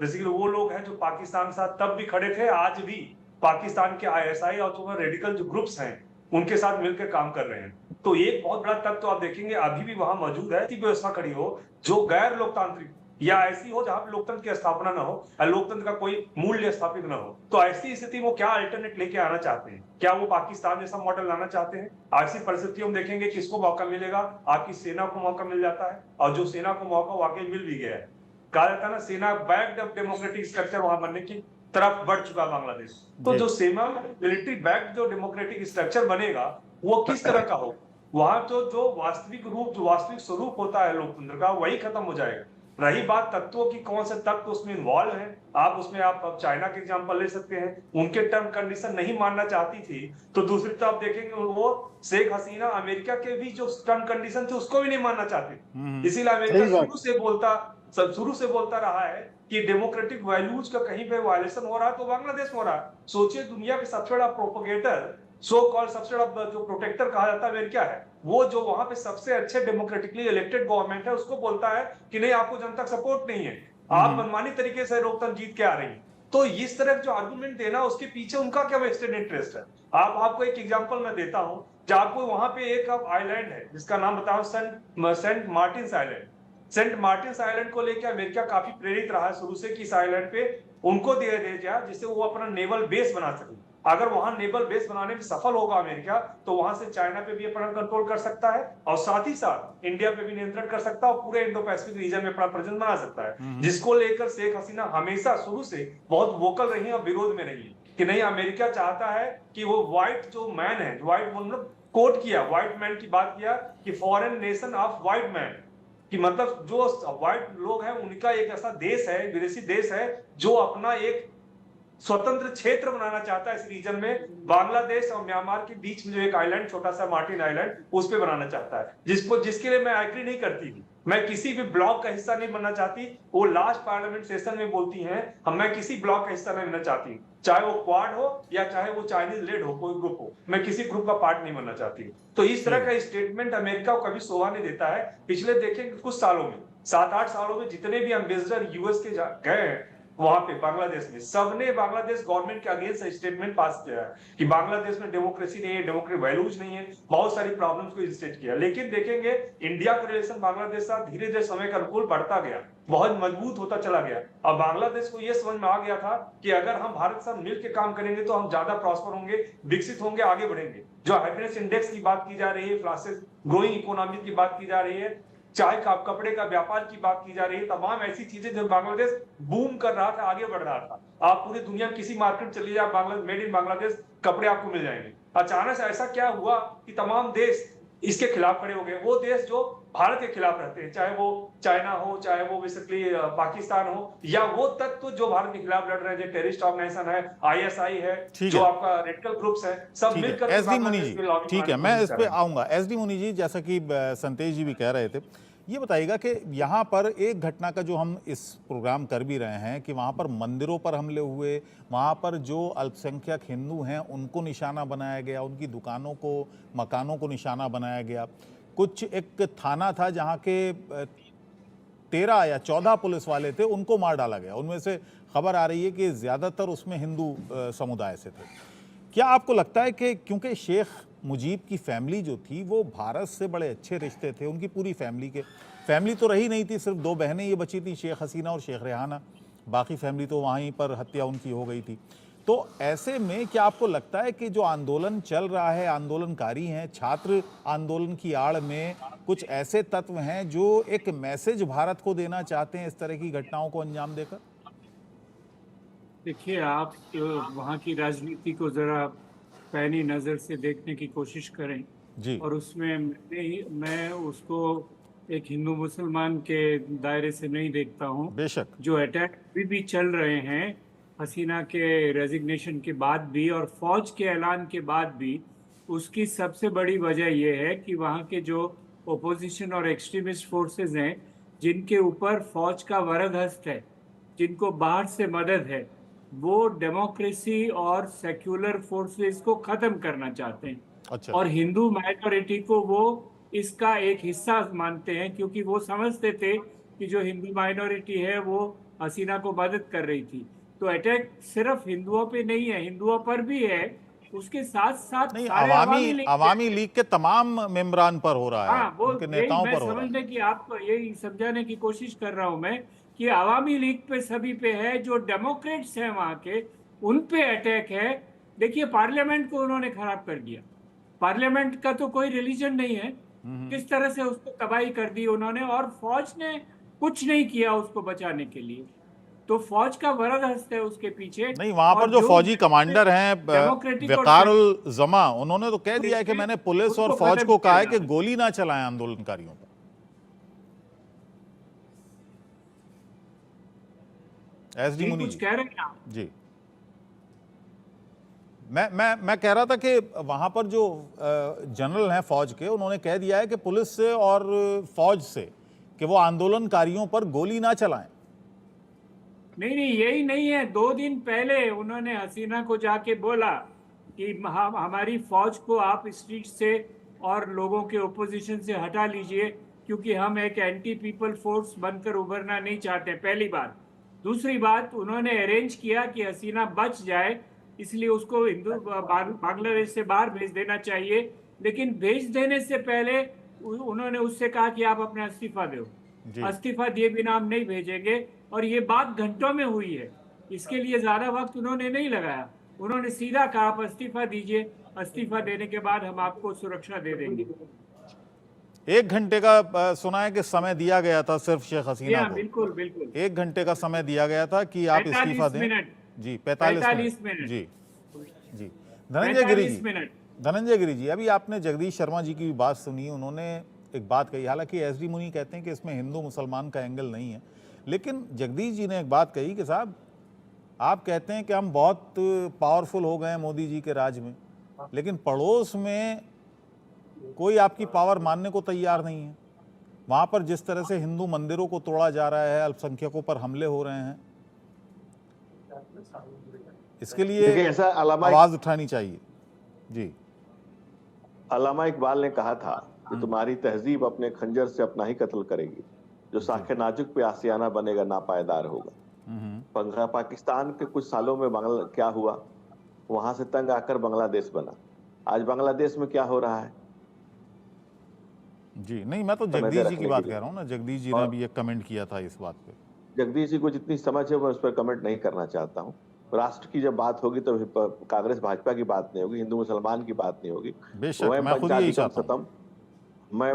बेसिकली वो लोग हैं जो पाकिस्तान के साथ तब भी खड़े थे, आज भी पाकिस्तान के आईएसआई और जो रेडिकल जो ग्रुप्स हैं उनके साथ मिलकर काम कर रहे हैं। तो एक बहुत बड़ा तत्व तो आप देखेंगे अभी भी वहां मौजूद है कि व्यवस्था खड़ी हो जो गैर लोकतांत्रिक या ऐसी हो जहां पर लोकतंत्र की स्थापना ना हो या लोकतंत्र का कोई मूल्य स्थापित ना हो। तो ऐसी स्थिति में क्या अल्टरनेट लेके आना चाहते हैं? क्या वो पाकिस्तान जैसा मॉडल लाना चाहते हैं? ऐसी परिस्थितियों में देखेंगे किसको मौका मिलेगा, आपकी सेना को मौका मिल जाता है, और जो सेना को मौका वाकई मिल भी गया है। कहा जाता है ना, सेना बैक्ड अप डेमोक्रेटिक स्ट्रक्चर वहां बनने की तरफ बढ़ चुका बांग्लादेश। तो जो सेना मिलिट्री बैक्ड जो डेमोक्रेटिक स्ट्रक्चर बनेगा वो किस तरह का हो, वहां तो जो वास्तविक रूप, जो वास्तविक स्वरूप होता है लोकतंत्र का, वही खत्म हो जाएगा। रही बात तत्वों की, कौन से तत्व उसमें इन्वॉल्व हैं, आप उसमें आप चाइना के एग्जांपल ले सकते हैं, उनके टर्म कंडीशन नहीं मानना चाहती थी, तो दूसरी तरफ देखेंगे वो शेख हसीना अमेरिका के भी जो टर्म कंडीशन थे उसको भी नहीं मानना चाहती। इसीलिए अमेरिका शुरू से बोलता रहा है कि डेमोक्रेटिक वैल्यूज का कहीं पे वायलेशन हो रहा है तो बांग्लादेश में हो रहा है। सोचिए, दुनिया के सबसे बड़ा प्रोपोगेटर, सो कॉल्ड सबसे बड़ा जो प्रोटेक्टर कहा जाता है अमेरिका है, वो जो वहां पे सबसे अच्छे डेमोक्रेटिकली इलेक्टेड गवर्नमेंट है उसको बोलता है कि नहीं, आपको जनता का सपोर्ट नहीं है, आप मनमानी तरीके से लोकतंत्र जीत के आ रही है। तो इस तरह जो आर्गुमेंट देना, उसके पीछे उनका क्या वेस्टेड इंटरेस्ट है। आपको एक एग्जांपल मैं देता हूं, जब आपको वहां पे एक आइलैंड है जिसका नाम बताओ, Saint Martin Island. Saint Martin Island को लेकर अमेरिका काफी प्रेरित रहा है शुरू से कि इस आइलैंड पे उनको दे जाए जिससे वो अपना नेवल बेस बना सके। अगर वहां नेवल बेस बनाने में सफल होगा अमेरिका, तो वहां से चाइना पे भी अपना कंट्रोल कर सकता है और साथ ही साथ इंडिया पे भी नियंत्रण कर सकता है और पूरे इंडो पैसिफिक रीजन में अपना प्रेजेंस बना सकता है, जिसको लेकर शेख हसीना हमेशा शुरू से बहुत वोकल रही है और विरोध में रही है कि नहीं, अमेरिका चाहता है कि वो व्हाइट जो मैन है, व्हाइट मतलब कोट किया, व्हाइट मैन की बात किया कि foreign nation of white man, कि मतलब जो व्हाइट लोग हैं उनका एक ऐसा देश है, विदेशी देश है, जो अपना एक स्वतंत्र क्षेत्र बनाना चाहता है इस रीजन में। बांग्लादेश और म्यांमार के बीच में जो एक आइलैंड, छोटा सा मार्टिन आइलैंड, उस पे बनाना चाहता है, जिसके लिए मैं एग्री नहीं करती थी। मैं किसी भी ब्लॉक का हिस्सा नहीं बनना चाहती। वो लास्ट पार्लियामेंट सेशन में बोलती हैं, मैं किसी ब्लॉक का हिस्सा नहीं बनना चाहती, चाहे वो क्वाड हो या चाहे वो चाइनीज लेड हो, कोई ग्रुप हो, मैं किसी ग्रुप का पार्ट नहीं बनना चाहती। तो इस तरह का स्टेटमेंट अमेरिका को कभी शोभा नहीं देता है। पिछले देखेंगे कुछ सालों में, 7-8 सालों में जितने भी एम्बेसडर यूएस के गए हैं वहां पे बांग्लादेश में, सबने बांग्लादेश गवर्नमेंट के अगेंस्ट स्टेटमेंट पास किया है कि बांग्लादेश में डेमोक्रेसी नहीं है, डेमोक्रेटिक वैल्यूज नहीं है, बहुत सारी प्रॉब्लम्स को इलिस्ट्रेट किया। लेकिन देखेंगे इंडिया का रिलेशन बांग्लादेश से धीरे धीरे समय के अनुकूल बढ़ता गया, बहुत मजबूत होता चला गया। और बांग्लादेश को यह समझ में आ गया था कि अगर हम भारत से मिलकर काम करेंगे तो हम ज्यादा प्रॉस्पर होंगे, विकसित होंगे, आगे बढ़ेंगे। जो हैप्पीनेस इंडेक्स की बात की जा रही है, फास्टेस्ट ग्रोइंग इकोनॉमी की बात की जा रही है, चाहे कपड़े का व्यापार की बात की जा रही है, तमाम ऐसी चीजें जो बांग्लादेश बूम कर रहा था, आगे बढ़ रहा था। आप पूरी दुनिया में किसी मार्केट चली जाए, बांग्लादेश मेड इन बांग्लादेश कपड़े आपको मिल जाएंगे। अचानक से ऐसा क्या हुआ कि तमाम देश इसके खिलाफ खड़े हो गए, वो देश जो भारत के खिलाफ रहते हैं, चाहे वो चाइना हो, चाहे वो बेसिकली पाकिस्तान हो, या वो तत्व जो भारत के खिलाफ लड़ रहे हैं, टेररिस्ट ऑर्गेनाइजेशन है, आईएसआई है, जो आपका रेडिकल ग्रुप्स है, सब मिलकर। एसडी मुनि जी, ठीक है, मैं इस पे आऊंगा। एसडी मुनि जी, जैसा कि संतेश जी भी कह रहे थे, ये बताइएगा कि यहाँ पर एक घटना का जो हम इस प्रोग्राम कर भी रहे हैं कि वहाँ पर मंदिरों पर हमले हुए, वहाँ पर जो अल्पसंख्यक हिंदू हैं उनको निशाना बनाया गया, उनकी दुकानों को, मकानों को निशाना बनाया गया। कुछ एक थाना था जहाँ के 13 या 14 पुलिस वाले थे, उनको मार डाला गया। उनमें से खबर आ रही है कि ज़्यादातर उसमें हिंदू समुदाय से थे। क्या आपको लगता है कि क्योंकि शेख मुजीब की फैमिली जो थी वो भारत से बड़े अच्छे रिश्ते थे, उनकी पूरी फैमिली तो रही नहीं थी, सिर्फ 2 बहनें ये बची थी, शेख हसीना और शेख रेहाना, बाकी फैमिली तो वहीं पर हत्या उनकी हो गई थी। तो ऐसे में क्या आपको लगता है कि जो आंदोलन चल रहा है, आंदोलनकारी हैं, छात्र आंदोलन की आड़ में कुछ ऐसे तत्व हैं जो एक मैसेज भारत को देना चाहते हैं इस तरह की घटनाओं को अंजाम देकर? देखिए, आप वहाँ की राजनीति को जरा पैनी नज़र से देखने की कोशिश करें जी। और उसमें मैं उसको एक हिंदू मुसलमान के दायरे से नहीं देखता हूँ। बेशक जो अटैक भी चल रहे हैं हसीना के रेजिग्नेशन के बाद भी और फौज के ऐलान के बाद भी, उसकी सबसे बड़ी वजह यह है कि वहाँ के जो ओपोजिशन और एक्सट्रीमिस्ट फोर्सेस हैं जिनके ऊपर फौज का वरद हस्त है, जिनको बाहर से मदद है, वो डेमोक्रेसी और सेक्युलर फोर्सेस को खत्म करना चाहते हैं। अच्छा। और हिंदू माइनॉरिटी को वो इसका एक हिस्सा मानते हैं, क्योंकि वो समझते थे कि जो हिंदू माइनॉरिटी है वो हसीना को मदद कर रही थी। तो अटैक सिर्फ हिंदुओं पे नहीं है, हिंदुओं पर भी है, उसके साथ साथ नहीं, सारे अवामी लीग के तमाम मेंबरान पर हो रहा है, हाँ, वो उनके यही नेताओं मैं पर हो रहा है। समझने की आपको यही समझाने की कोशिश कर रहा हूं मैं कि आवामी लीग पे सभी पे है, जो डेमोक्रेट्स हैं वहां के उन पे अटैक है। देखिए, पार्लियामेंट को उन्होंने खराब कर दिया। पार्लियामेंट का तो कोई रिलीजन नहीं है, किस तरह से उसको तबाही कर दी उन्होंने, और फौज ने कुछ नहीं किया उसको बचाने के लिए। तो फौज का वरद हस्त है उसके पीछे। नहीं, वहां पर और जो फौजी कमांडर हैं डेमोक्रेटिक और वकारुल जमा, उन्होंने तो कह दिया है कि इसलिए मैंने पुलिस और उसको फौज खत्म को कहा है किया कि जाए। गोली ना चलाएं आंदोलनकारियों पर। एसडी जी, मुनि कुछ जी। कह रहे हैं आप? जी, मैं कह रहा था कि वहां पर जो जनरल हैं फौज के, उन्होंने कह दिया है कि पुलिस से और फौज से कि वो आंदोलनकारियों पर गोली ना चलाएं। नहीं नहीं, यही नहीं है। 2 दिन पहले उन्होंने हसीना को जाके बोला कि हमारी फौज को आप स्ट्रीट से और लोगों के ओपोजिशन से हटा लीजिए, क्योंकि हम एक एंटी पीपल फोर्स बनकर उभरना नहीं चाहते। पहली बात। दूसरी बात, उन्होंने अरेंज किया कि हसीना बच जाए, इसलिए उसको बांग्लादेश से बाहर भेज देना चाहिए। लेकिन भेज देने से पहले उन्होंने उससे कहा कि आप अपना इस्तीफा दो। जी। इस्तीफा दिए बिना हम नहीं भेजेंगे। और ये बात घंटों में हुई है, इसके लिए ज्यादा वक्त उन्होंने नहीं लगाया। उन्होंने सीधा कहा आप इस्तीफा दीजिए, इस्तीफा देने के बाद हम आपको सुरक्षा दे देंगे। 1 घंटे का सुना है कि समय दिया गया था सिर्फ शेख हसीना हाँ, को। बिल्कुल बिल्कुल। 1 घंटे का समय दिया गया था कि आप इस्तीफा 45 दें। मिनट। जी, 45 मिनट। जी जी। धनंजय गिरी 45 जी, मिनट। धनंजय गिरी जी, अभी आपने जगदीश शर्मा जी की भी बात सुनी। उन्होंने एक बात कही, हालांकि एसडी मुनी कहते हैं कि इसमें हिंदू मुसलमान का एंगल नहीं है, लेकिन जगदीश जी ने एक बात कही कि साहब, आप कहते हैं कि हम बहुत पावरफुल हो गए हैं मोदी जी के राज में, लेकिन पड़ोस में कोई आपकी पावर मानने को तैयार नहीं है। वहां पर जिस तरह से हिंदू मंदिरों को तोड़ा जा रहा है, अल्पसंख्यकों पर हमले हो रहे हैं, इसके लिए देखिए, ऐसा आवाज उठानी चाहिए। जी। अल्लामा इकबाल ने कहा था कि तुम्हारी तहजीब अपने खंजर से अपना ही कत्ल करेगी, जो साखे नाजुक पे आसियाना बनेगा नापायदार होगा। पाकिस्तान के कुछ सालों में क्या हुआ, वहां से तंग आकर बांग्लादेश बना। आज बांग्लादेश में क्या हो रहा है? जी, नहीं, मैं तो जगदीश जी की बात कह रहा हूँ ना। जगदीश जी ने भी एक कमेंट किया था इस बात पे। जगदीश जी को जितनी समझ है मैं उस पर कमेंट नहीं करना चाहता हूँ। राष्ट्र की जब बात होगी तो कांग्रेस भाजपा की बात नहीं होगी, हिंदू मुसलमान की बात नहीं होगी। बेशक, मैं खुद यही चाहता हूं।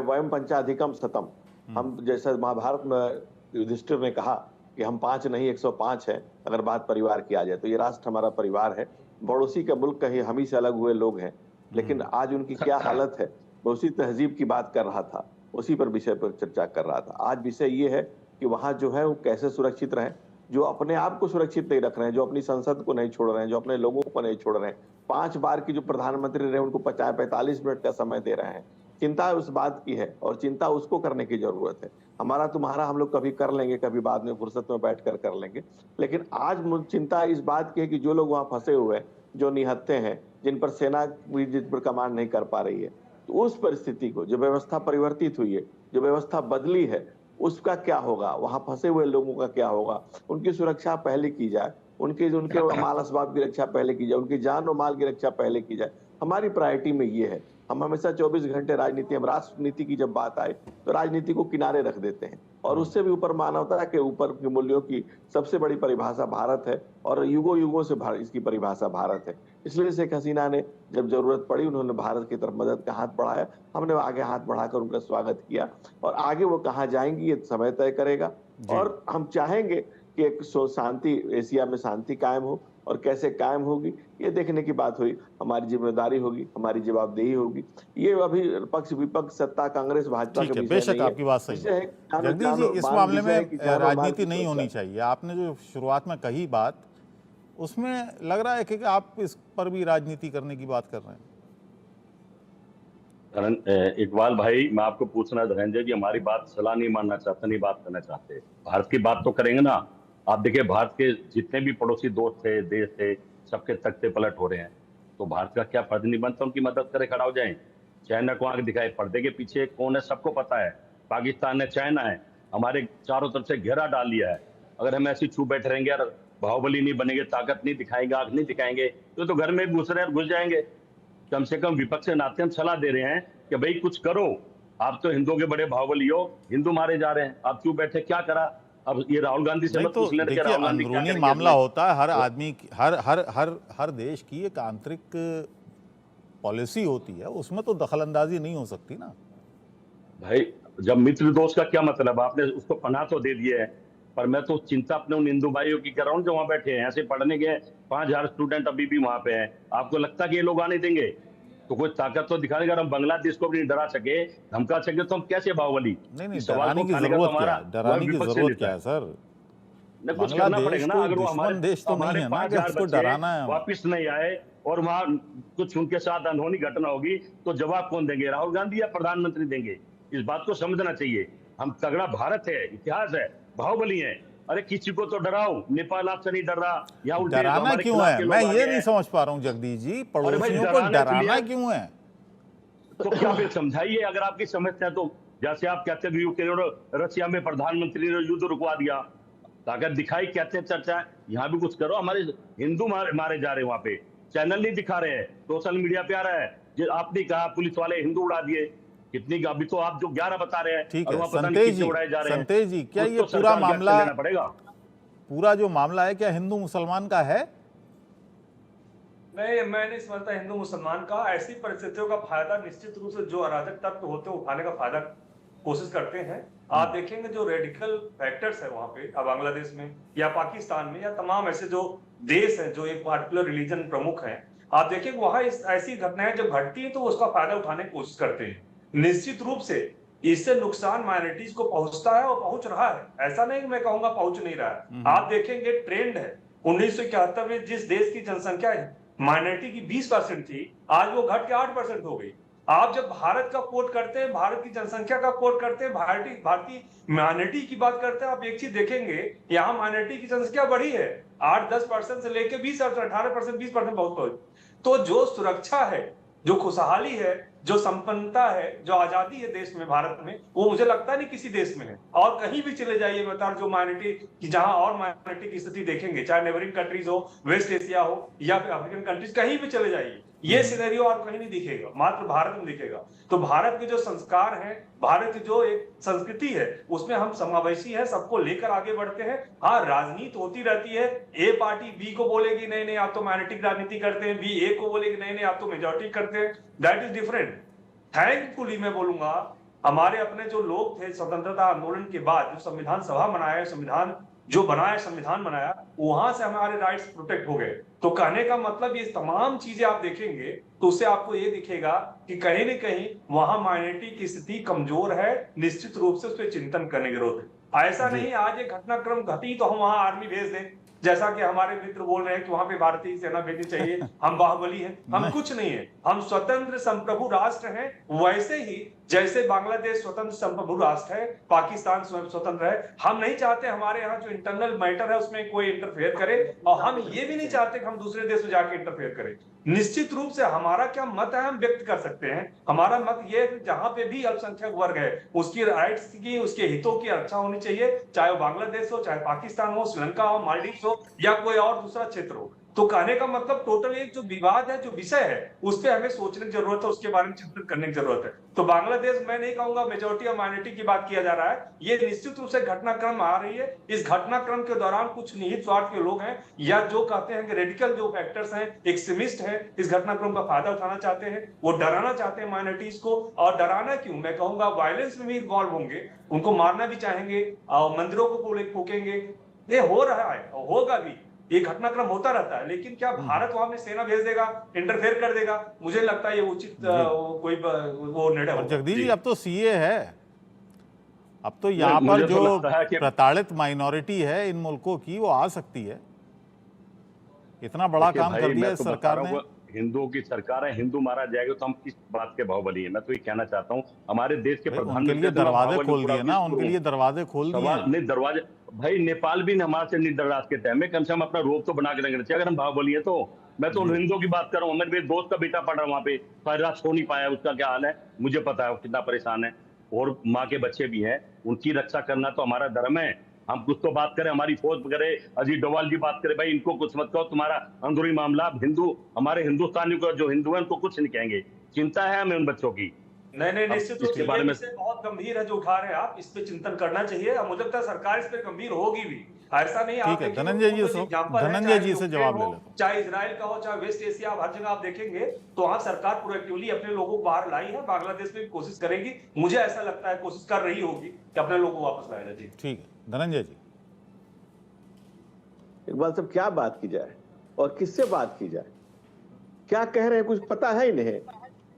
वयम पंचाधिकम सतम। हम जैसा महाभारत में युधिष्ठिर ने कहा कि हम 5 नहीं 105 हैं। अगर बात परिवार की आ जाए तो ये राष्ट्र हमारा परिवार है। पड़ोसी के मुल्क कहीं हम ही से अलग हुए लोग हैं, लेकिन आज उनकी क्या हालत है, मैं उसी तहजीब की बात कर रहा था, उसी पर विषय पर चर्चा कर रहा था। आज विषय ये है कि वहां जो है वो कैसे सुरक्षित रहें, जो अपने आप को सुरक्षित नहीं रख रहे हैं, जो अपनी संसद को नहीं छोड़ रहे हैं, जो अपने लोगों को नहीं छोड़ रहे हैं। 5 बार की जो प्रधानमंत्री रहे उनको 45 मिनट का समय दे रहे हैं। चिंता उस बात की है और चिंता उसको करने की जरूरत है। हमारा तुम्हारा हम लोग कभी कर लेंगे, कभी बाद में फुर्सत में बैठ कर लेंगे, लेकिन आज चिंता इस बात की है कि जो लोग वहां फंसे हुए हैं, जो निहत्थे हैं, जिन पर सेना जिन पर कमांड नहीं कर पा रही है, तो उस परिस्थिति को, जो व्यवस्था परिवर्तित हुई है, जो व्यवस्था बदली है, उसका क्या होगा, वहां फंसे हुए लोगों का क्या होगा, उनकी सुरक्षा पहले की जाए, उनके माल असबाब की रक्षा पहले की जाए, उनकी जान और माल की रक्षा पहले की जाए। हमारी प्रायोरिटी में ये है। हम हमेशा 24 घंटे राजनीति, हम राष्ट्र नीति की जब बात आए तो राजनीति को किनारे रख देते हैं, और उससे भी ऊपर मानवता के ऊपर के मूल्यों की सबसे बड़ी परिभाषा भारत है, और युगों युगों से इसकी परिभाषा भारत है। इसलिए शेख हसीना ने जब जरूरत पड़ी उन्होंने भारत की तरफ मदद का हाथ बढ़ाया, हमने आगे हाथ बढ़ाकर उनका स्वागत किया, और आगे वो कहाँ जाएंगी ये समय तय करेगा। और हम चाहेंगे कि एक शांति, एशिया में शांति कायम हो, और कैसे कायम होगी ये देखने की बात हुई। हमारी जिम्मेदारी होगी, हमारी जवाबदेही होगी। ये अभी पक्ष विपक्ष, सत्ता, कांग्रेस भाजपा ठीक के है, विषय बेशक नहीं है। आपकी बात सही है। जगदीश जी, इस मामले में राजनीति नहीं होनी चाहिए। आपने जो शुरुआत में कही बात, उसमें लग रहा है कि आप इस पर भी राजनीति करने की बात कर रहे हैं। इकबाल भाई, मैं आपको पूछना धनंजय जी, हमारी बात सलाह नहीं मानना चाहते, नहीं बात करना चाहते, भारत की बात तो करेंगे ना। आप देखिए, भारत के जितने भी पड़ोसी दोस्त थे, देश थे, सबके तख्ते पलट हो रहे हैं, तो भारत का क्या फर्ज नहीं बनता उनकी मदद करे, खड़ा हो जाए। चाइना को आंख दिखाए, पर्दे के पीछे कौन है सबको पता है। पाकिस्तान है, चाइना है, हमारे चारों तरफ से घेरा डाल लिया है। अगर हम ऐसे चुप बैठे रहेंगे यार, बाहुबली नहीं बनेंगे, ताकत नहीं दिखाएंगे, आंख नहीं दिखाएंगे, तो घर में घुस रहे हैं, घुस जाएंगे। कम से कम विपक्ष के नाते हम सलाह दे रहे हैं कि भाई कुछ करो। आप तो हिंदुओं के बड़े बाहुबली हो, हिंदू मारे जा रहे हैं, आप क्यों बैठे, क्या करा? अब ये राहुल गांधी से नहीं मत तो पूछ लेना कि देखिए, राहुल गांधी क्या अंदरूनी करेंगे मामला इसमें। होता है, हर आदमी की, हर देश की एक आंतरिक पॉलिसी होती है, उसमें तो दखलंदाजी नहीं हो सकती ना। भाई, जब मित्र दोस्त का क्या मतलब, आपने उसको पनाह तो दे दिए है, पर मैं तो चिंता अपने उन हिंदू भाइयों की कर रहा हूँ जो वहां बैठे हैं, ऐसे पढ़ने गए 5,000 स्टूडेंट अभी भी वहां पे हैं। आपको लगता है कि ये लोग आने देंगे? तो कोई ताकत तो दिखाने। अगर हम बांग्लादेश को भी नहीं डरा सके, धमका सके, तो हम कैसे बाहुबली? नहीं, इस सवाल डराने को की उठाने का तो जरूरत क्या हमारा है? डराने की विपक्ष से जरूरत लेता क्या है सर? न, कुछ करना बांग्लादेश पड़ेगा ना। कोई अगर वो हमारे दुश्मन देश तो नहीं हमारे है ना कि 5,000 उसको बच्चे डराना है हमें। वापिस नहीं आए और वहां कुछ उनके साथ अनहोनी घटना होगी, तो जवाब कौन देंगे? राहुल गांधी या प्रधानमंत्री देंगे? इस बात को समझना चाहिए। हम तगड़ा भारत है, इतिहास है, बाहुबली है। अरे किसी को तो डराओ। नेपाल आपसे नहीं डर रहा, या उल्टे तो डराना हमारे क्यों खिलाफ है? के मैं लोग ये आगे नहीं हैं। समझ पा रहा हूँ जगदीश जी, अरे भाई, पड़ोसियों को डराना डराना इसलिए क्यों है? तो क्या फिर समझाइए, अगर आपकी समझते हैं तो। जैसे आप कहते हैं यूक्रेन और रशिया में प्रधानमंत्री ने युद्ध रुकवा दिया, ताकत दिखाई, कहते हैं चर्चा, यहाँ भी कुछ करो। हमारे हिंदू मारे जा रहे हैं वहां पे, चैनल नहीं दिखा रहे हैं, सोशल मीडिया पे आ रहा है। जो आपने कहा पुलिस वाले हिंदू उड़ा दिए, कितनी, अभी तो आप जो 11 बता रहे हैं, ठीक और है वहां पता नहीं संतेश कितने जी, उड़ाए जा रहे हैं। संतेश जी, क्या कुछ ये तो पूरा सरकार का मामला, एक्शन लेना पड़ेगा। पूरा जो मामला है, क्या हिंदू मुसलमान का है? नहीं, मैं नहीं समझता हिंदू मुसलमान का। ऐसी परिस्थितियों का फायदा निश्चित रूप से जो अराजक तत्व होते हैं उठाने का फायदा कोशिश करते हैं। आप देखेंगे जो रेडिकल फैक्टर्स है वहां पे, बांग्लादेश में या पाकिस्तान में या तमाम ऐसे जो देश हैं जो एक पार्टिकुलर रिलीजन प्रमुख हैं, आप देखेंगे वहां ऐसी घटनाएं जब घटती हैं तो उसका फायदा उठाने की कोशिश करते हैं। निश्चित रूप से इससे नुकसान माइनॉरिटीज को पहुंचता है और पहुंच रहा है। ऐसा नहीं मैं कहूंगा पहुंच नहीं रहा है। आप देखेंगे ट्रेंड है, 1971 में जिस देश की जनसंख्या माइनॉरिटी की 20% थी, आज वो घट के 8% हो गई। आप जब भारत का कोट करते हैं, भारत की जनसंख्या का कोट करते हैं, भारतीय माइनॉरिटी की बात करते हैं, आप एक चीज देखेंगे, यहाँ माइनॉरिटी की जनसंख्या बढ़ी है 8-10% से लेकर 18% 20% बहुत। तो जो सुरक्षा है, जो खुशहाली है, जो संपन्नता है, जो आजादी है देश में, भारत में, वो मुझे लगता नहीं किसी देश में है। और कहीं भी चले जाइए बता, जो माइनॉरिटी की जहां और माइनॉरिटी की स्थिति देखेंगे, चाहे नेबरिंग कंट्रीज हो, वेस्ट एशिया हो या फिर अफ्रीकन कंट्रीज, कहीं भी चले जाइए, ये सिनेरियो आपको कहीं नहीं दिखेगा, मात्र भारत में दिखेगा। तो भारत के जो संस्कार हैं, भारत की जो एक संस्कृति है, उसमें हम समावेशी है, सबको लेकर आगे बढ़ते हैं। हाँ, राजनीति होती रहती है, ए पार्टी बी को बोलेगी नहीं नहीं आप तो माइनॉरिटी की राजनीति करते हैं, बी ए को बोलेगी नहीं नहीं आप तो मेजोरिटी करते हैं। That is different. थैंकफुली मैं बोलूंगा, हमारे अपने जो लोग थे स्वतंत्रता आंदोलन के बाद, जो संविधान सभा बनाया, संविधान जो बनाया, संविधान बनाया, वहां से हमारे राइट्स प्रोटेक्ट हो गए। तो कहने का मतलब ये तमाम चीजें आप देखेंगे तो उससे आपको ये दिखेगा कि कहीं न कहीं वहां माइनॉरिटी की स्थिति कमजोर है। निश्चित रूप से उस पर चिंतन करने की जरूरत है। ऐसा नहीं आज एक घटनाक्रम घटी तो हम वहां आर्मी भेज दें, जैसा कि हमारे मित्र बोल रहे हैं कि वहां पे भारतीय सेना भेजनी चाहिए, हम बाहुबली हैं। हम कुछ नहीं है, हम स्वतंत्र संप्रभु राष्ट्र हैं। वैसे ही जैसे बांग्लादेश स्वतंत्र संप्रभु राष्ट्र है, पाकिस्तान स्वतंत्र है। हम नहीं चाहते हमारे यहाँ जो इंटरनल मैटर है उसमें कोई इंटरफेयर करे, और हम ये भी नहीं चाहते कि हम दूसरे देश में जाके इंटरफेयर करें। निश्चित रूप से हमारा क्या मत है हम व्यक्त कर सकते हैं। हमारा मत ये है जहां पे भी अल्पसंख्यक वर्ग है उसकी राइट्स की, उसके हितों की रक्षा होनी चाहिए, चाहे वो बांग्लादेश हो, चाहे पाकिस्तान हो, श्रीलंका हो, मालदीव हो या कोई और दूसरा क्षेत्र हो। तो कहने का मतलब टोटल एक जो विवाद है, जो विषय है, उस पर हमें सोचने की जरूरत है, उसके बारे में चिंतन करने की जरूरत है। तो बांग्लादेश मैं नहीं कहूंगा मेजोरिटी और माइनॉरिटी की बात किया जा रहा है, ये निश्चित रूप से घटनाक्रम आ रही है। इस घटनाक्रम के दौरान कुछ निहित स्वार्थ के लोग हैं या जो कहते हैं कि रेडिकल जो फैक्टर्स हैं, एक्सट्रीमिस्ट हैं, इस घटनाक्रम का फायदा उठाना चाहते हैं, वो डराना चाहते हैं माइनॉरिटीज को। और डराना क्यों, मैं कहूंगा वायलेंस में भी इन्वॉल्व होंगे, उनको मारना भी चाहेंगे, मंदिरों को फूकेंगे। ये हो रहा है, होगा भी, ये घटनाक्रम होता रहता है। लेकिन क्या भारत वहां में सेना भेज देगा, इंटरफेयर कर देगा? मुझे लगता है ये उचित कोई वो निर्णय होगा। जगदीश जी, अब तो सीए है, अब तो यहाँ पर जो प्रताड़ित माइनॉरिटी है इन मुल्कों की, वो आ सकती है। इतना बड़ा काम कर दिया इस सरकार ने। हिंदुओं की सरकार है, हिंदू मारा जाएगा तो हम किस बात के बाहुबली हैं? मैं तो ये कहना चाहता हूँ हमारे देश के भाई, उनके प्रधानमंत्री लिए तो दरवाजे बाहुबली खोल पूरा दिए ना, विश्व उनके लिए दरवाजे खोल दिए सवाल हैं। नहीं दरवाजे। भाई नेपाल भी हमारे से नहीं डर रहा आज के टाइम में, कम से कम अपना रोप तो बना के रखना चाहिए अगर हम बाहुबली है तो। मैं तो उन हिंदुओं की बात कर रहा हूँ, मेरे दोस्त का बेटा पढ़ रहा है वहाँ पे, सारी रात सो नहीं पाया, उसका क्या हाल है मुझे पता है, वो कितना परेशान है, और माँ के बच्चे भी हैं, उनकी रक्षा करना तो हमारा धर्म है। हम कुछ तो बात करें, हमारी फौज करे, अजीत डोभाल जी बात करे, भाई इनको कुछ मत कहो, तुम्हारा अंदरूनी मामला। हिंदू हमारे हिंदुस्तानी को जो हिंदू है उनको कुछ नहीं कहेंगे, चिंता है हमें उन बच्चों की। नहीं अब निश्चित रूप इसके से बारे ये में विषय बहुत गंभीर है जो उठा रहे हैं आप, इस पे चिंतन करना चाहिए और मुझे लगता है सरकार इस पे गंभीर होगी भी। ऐसा नहीं आप ठीक है, देखिए, धनंजय जी वो से तो एग्जाम्पल है, धनंजय चाहे जी से यूक्रेन जवाब ले हो, लेता हूं। चाहे इजराइल का हो, चाहे वेस्ट एशिया, हर जगह आप देखेंगे तो वहां सरकार प्रोएक्टिवली अपने लोगों को बाहर लाई है। बांग्लादेश में भी कोशिश करेगी, मुझे ऐसा लगता है कोशिश कर रही होगी कि अपने लोगों को वापस लाएगा। जी ठीक है, धनंजय जी इकबाल साहब क्या बात की जाए और किससे बात की जाए, क्या कह रहे हैं कुछ पता है ही नहीं।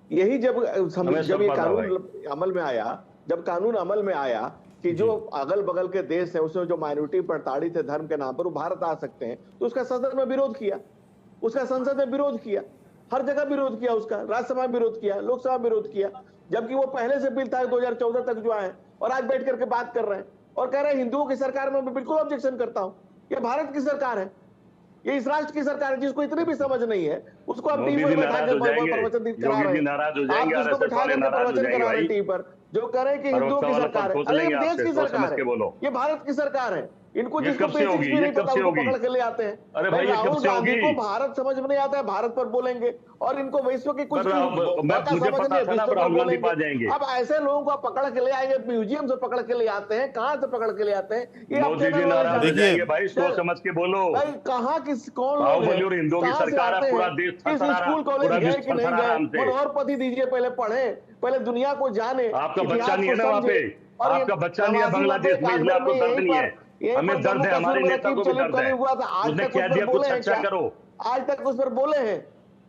यही जब ये कानून अमल में आया, जब कानून अमल में आया कि जो अगल बगल के देश है उसमें जो माइनॉरिटी प्रताड़ित है धर्म के नाम पर वो भारत आ सकते हैं, तो उसका सदन में विरोध किया, उसका संसद में विरोध किया, हर जगह विरोध किया, उसका राज्यसभा में विरोध किया, लोकसभा में विरोध किया, जबकि वो पहले से बिल था 2014 तक जो आए, और आज बैठ करके बात कर रहे हैं और कह रहे हैं हिंदुओं की सरकार में मैं बिल्कुल ऑब्जेक्शन करता हूं। ये भारत की सरकार है, ये इस राष्ट्र की सरकार है, जिसको इतनी भी समझ नहीं है उसको आप टीवी पर बैठा के प्रवचन करा रहे हैं, आप जिसको बैठा करके प्रवचन करा रहे हैं टीवी पर, जो कह रहे हैं कि हिंदुओं की सरकार है। अरे देश की सरकार है, ये भारत की सरकार है। इनको जिसको बेसिक्स भी नहीं पता उनको पकड़ के ले आते हैं। अरे भाई राहुल गांधी को भारत समझ में नहीं आता है, भारत पर बोलेंगे, और इनको विश्व की कुछ बोलेंगे। अब ऐसे लोगों को पकड़ के ले आएंगे, म्यूजियम से पकड़ के ले आते हैं, कहाँ से पकड़ के ले आते हैं, देखिए भाई सोच समझ के बोलो भाई, कहाँ किस कौन लोग हैं, हिंदुओं की सरकार है, पूरा देश किस स्कूल कॉलेज गए कि नहीं गए, मनोहरपति दीजिए, पहले पढ़े, पहले दुनिया को जाने। आपका बच्चा नहीं है ना वहाँ पे, आपका बच्चा नहीं है बांग्लादेश में, इसलिए आपको दर्द नहीं है। हमें दर्द है, हमारे नेता को भी दर्द है। उसने कह दिया कुछ अच्छा करो, आज तक उस पर बोले हैं,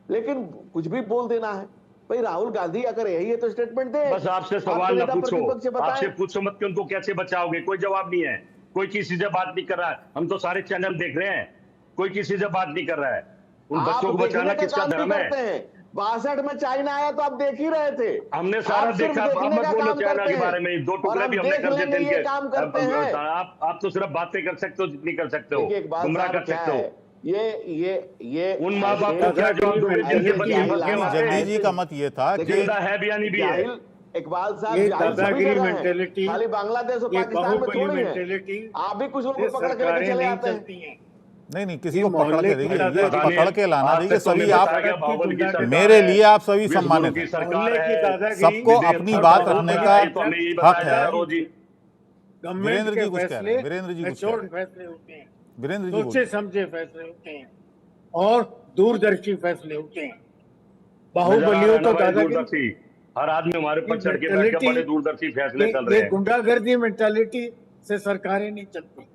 लेकिन कुछ भी बोल देना है। भाई राहुल गांधी अगर यही है तो स्टेटमेंट दे। बस आपसे सवाल ना पूछो, आपसे पूछो मत कि उनको कैसे बचाओगे, कोई जवाब नहीं है, कोई किसी से बात नहीं कर रहा है। हम तो सारे चैनल देख रहे हैं, कोई किसी से बात नहीं कर रहा है। उन बच्चों को बचाना किसका धर्म है? 62 में चाइना आया तो आप देख ही रहे थे, हमने सारा देखा। आप मत बोलो चाइना के बारे में, 2 टुकड़े भी हमने कर दिए थे। आप तो सिर्फ बातें कर सकते हो जितनी कर सकते हो, गुमराह कर सकते हो। ये उन माँ बाप को क्या जवाब दोगे जिनके बच्चे फंस गए? जगदीश जी का मत ये था कि जिंदा है भी या नहीं भी है। इकबाल साहब, ये दादागिरी मेंटेलिटी, खाली बांग्लादेश और पाकिस्तान में थोड़ी है, आप भी कुछ लोग पकड़ के लेके चले आते हैं। नहीं किसी को पकड़ के देखिए, ये पकड़ के लाना देखिए, सभी आप मेरे लिए आप सभी सम्मानित हैं, सबको अपनी बात रखने का हक है। वीरेंद्र जी कुछ कह रहे हैं, वीरेंद्र जी कुछ फैसले होते हैं, वीरेंद्र जी सोचे समझे फैसले होते हैं और दूरदर्शी फैसले होते हैं। बाहुबलियों तो दादागिरी, हर आदमी हमारे पर चढ़ के बैठ के बड़े दूरदर्शी फैसले चल रहे हैं। गुंडागर्दी मेंटालिटी से सरकारें नहीं चलती।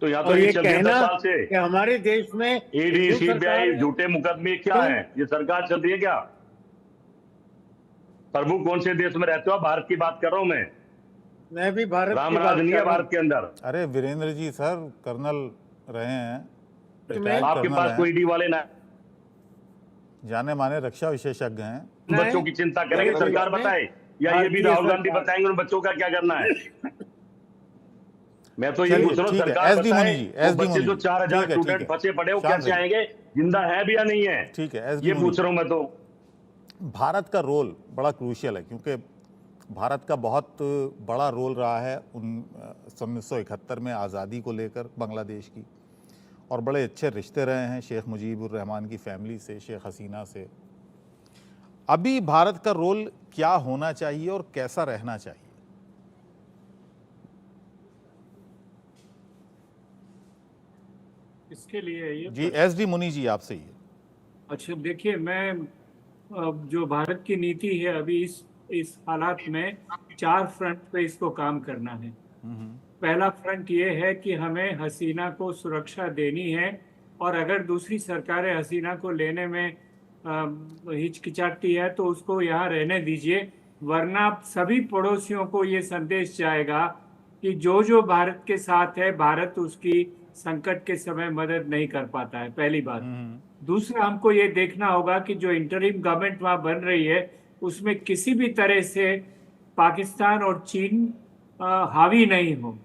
तो यहाँ तो ये चल कहना 10 साल से कि हमारे देश में ईडी सीबीआई झूठे मुकदमे क्या है, ये सरकार चल रही है क्या? प्रभु कौन से देश में रहते हो? भारत की बात कर रहा हूं मैं भी भारत की रामराज बात नहीं कर है रहा हूं। भारत के अंदर। अरे वीरेंद्र जी सर कर्नल रहे हैं, आपके पास कोई ईडी वाले ना जाने माने रक्षा विशेषज्ञ हैं। बच्चों की चिंता करेंगे सरकार बताए, या ये भी राहुल गांधी बताएंगे उन बच्चों का क्या करना है? मैं तो ये पूछ रहा हूँ सरकार बताए बच्चे जो 4000 स्टूडेंट फंसे पड़े वो कैसे आएंगे, जिंदा है भी या नहीं है? ठीक है, ये पूछ रहा हूँ मैं तो। भारत का रोल बड़ा क्रूशियल है, क्योंकि भारत का बहुत बड़ा रोल रहा है 1971 में आज़ादी को लेकर बांग्लादेश की, और बड़े अच्छे रिश्ते रहे हैं शेख मुजीबुर रहमान की फैमिली से, शेख हसीना से। अभी भारत का रोल क्या होना चाहिए और कैसा रहना चाहिए? इसके लिए ये जी एसडी मुनि जी आपसे ही है। अच्छा देखिए, मैं जो भारत की नीति है अभी इस हालात में 4 फ्रंट पे इसको काम करना है। पहला फ्रंट ये है कि हमें हसीना को सुरक्षा देनी है, और अगर दूसरी सरकारें हसीना को लेने में हिचकिचाती है तो उसको यहाँ रहने दीजिए, वरना सभी पड़ोसियों को ये संदेश जाएगा कि जो भारत के साथ है भारत उसकी संकट के समय मदद नहीं कर पाता है, पहली बात। दूसरा, हमको ये देखना होगा कि जो इंटरिम गवर्नमेंट वहां बन रही है उसमें किसी भी तरह से पाकिस्तान और चीन हावी नहीं हो।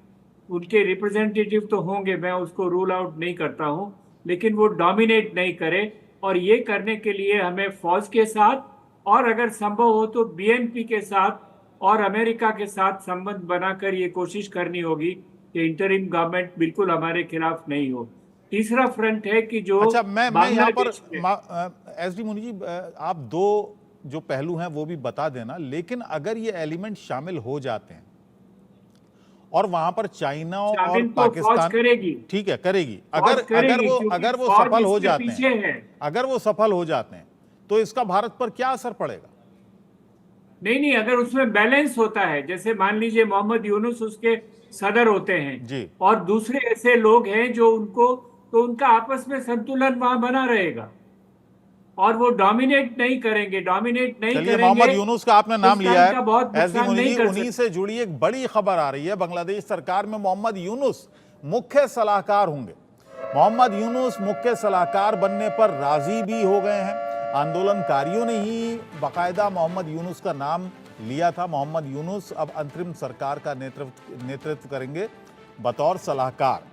उनके रिप्रेजेंटेटिव तो होंगे, मैं उसको रूल आउट नहीं करता हूं, लेकिन वो डोमिनेट नहीं करे। और ये करने के लिए हमें फौज के साथ और अगर संभव हो तो बीएनपी के साथ और अमेरिका के साथ संबंध बनाकर ये कोशिश करनी होगी कि इंटरिम गवर्नमेंट बिल्कुल हमारे खिलाफ नहीं हो। तीसरा फ्रंट है कि जो अच्छा, मैं यहाँ पर बांग्लादेश में एस डी मुनि जी, आप दो जो पहलू हैं वो भी बता देना, लेकिन अगर ये एलिमेंट शामिल हो जाते हैं और वहां पर चाइना और शामिल तो पाकिस्तान, फौज करेगी, ठीक है, करेगी, फौज करेगी, अगर वो फौज सफल हो इसके जाते पीछे है। अगर वो सफल हो जाते हैं तो इसका भारत पर क्या असर पड़ेगा? नहीं, अगर उसमें बैलेंस होता है, जैसे मान लीजिए मोहम्मद यूनुस उसके सदर होते हैं जी। और दूसरे ऐसे लोग हैं जो उनको, तो उनका आपस में संतुलन वहां बना रहेगा और वो डोमिनेट नहीं करेंगे। चलिए, मोहम्मद यूनुस का आपने नाम लिया है, बहुत एस डी नुकसान मुनि नहीं जी, कर उन्हीं सकते। से जुड़ी एक बड़ी खबर आ रही है। बांग्लादेश सरकार में मोहम्मद यूनुस मुख्य सलाहकार होंगे। मोहम्मद यूनुस मुख्य सलाहकार बनने पर राजी भी हो गए हैं। आंदोलनकारियों ने ही बाकायदा मोहम्मद यूनुस का नाम लिया था। मोहम्मद यूनुस अब अंतरिम सरकार का नेतृत्व करेंगे बतौर सलाहकार।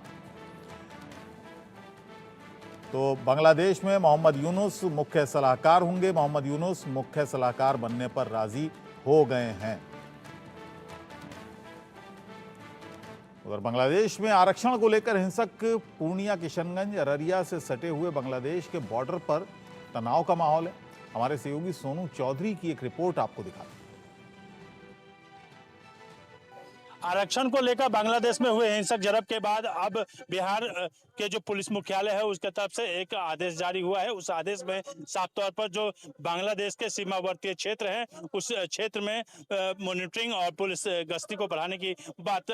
तो बांग्लादेश में मोहम्मद यूनुस मुख्य सलाहकार होंगे। मोहम्मद यूनुस मुख्य सलाहकार बनने पर राजी हो गए हैं। उधर बांग्लादेश में आरक्षण को लेकर हिंसक पूर्णिया, किशनगंज, अररिया से सटे हुए बांग्लादेश के बॉर्डर पर तनाव का माहौल है। हमारे सहयोगी सोनू चौधरी की एक रिपोर्ट आपको दिखाते हैं। आरक्षण को लेकर बांग्लादेश में हुए हिंसक झड़प के बाद अब बिहार के जो पुलिस मुख्यालय है उसके तरफ से एक आदेश जारी हुआ है। उस आदेश में साफ तौर पर जो बांग्लादेश के सीमावर्ती क्षेत्र हैं उस क्षेत्र में मॉनिटरिंग और पुलिस गश्ती को बढ़ाने की बात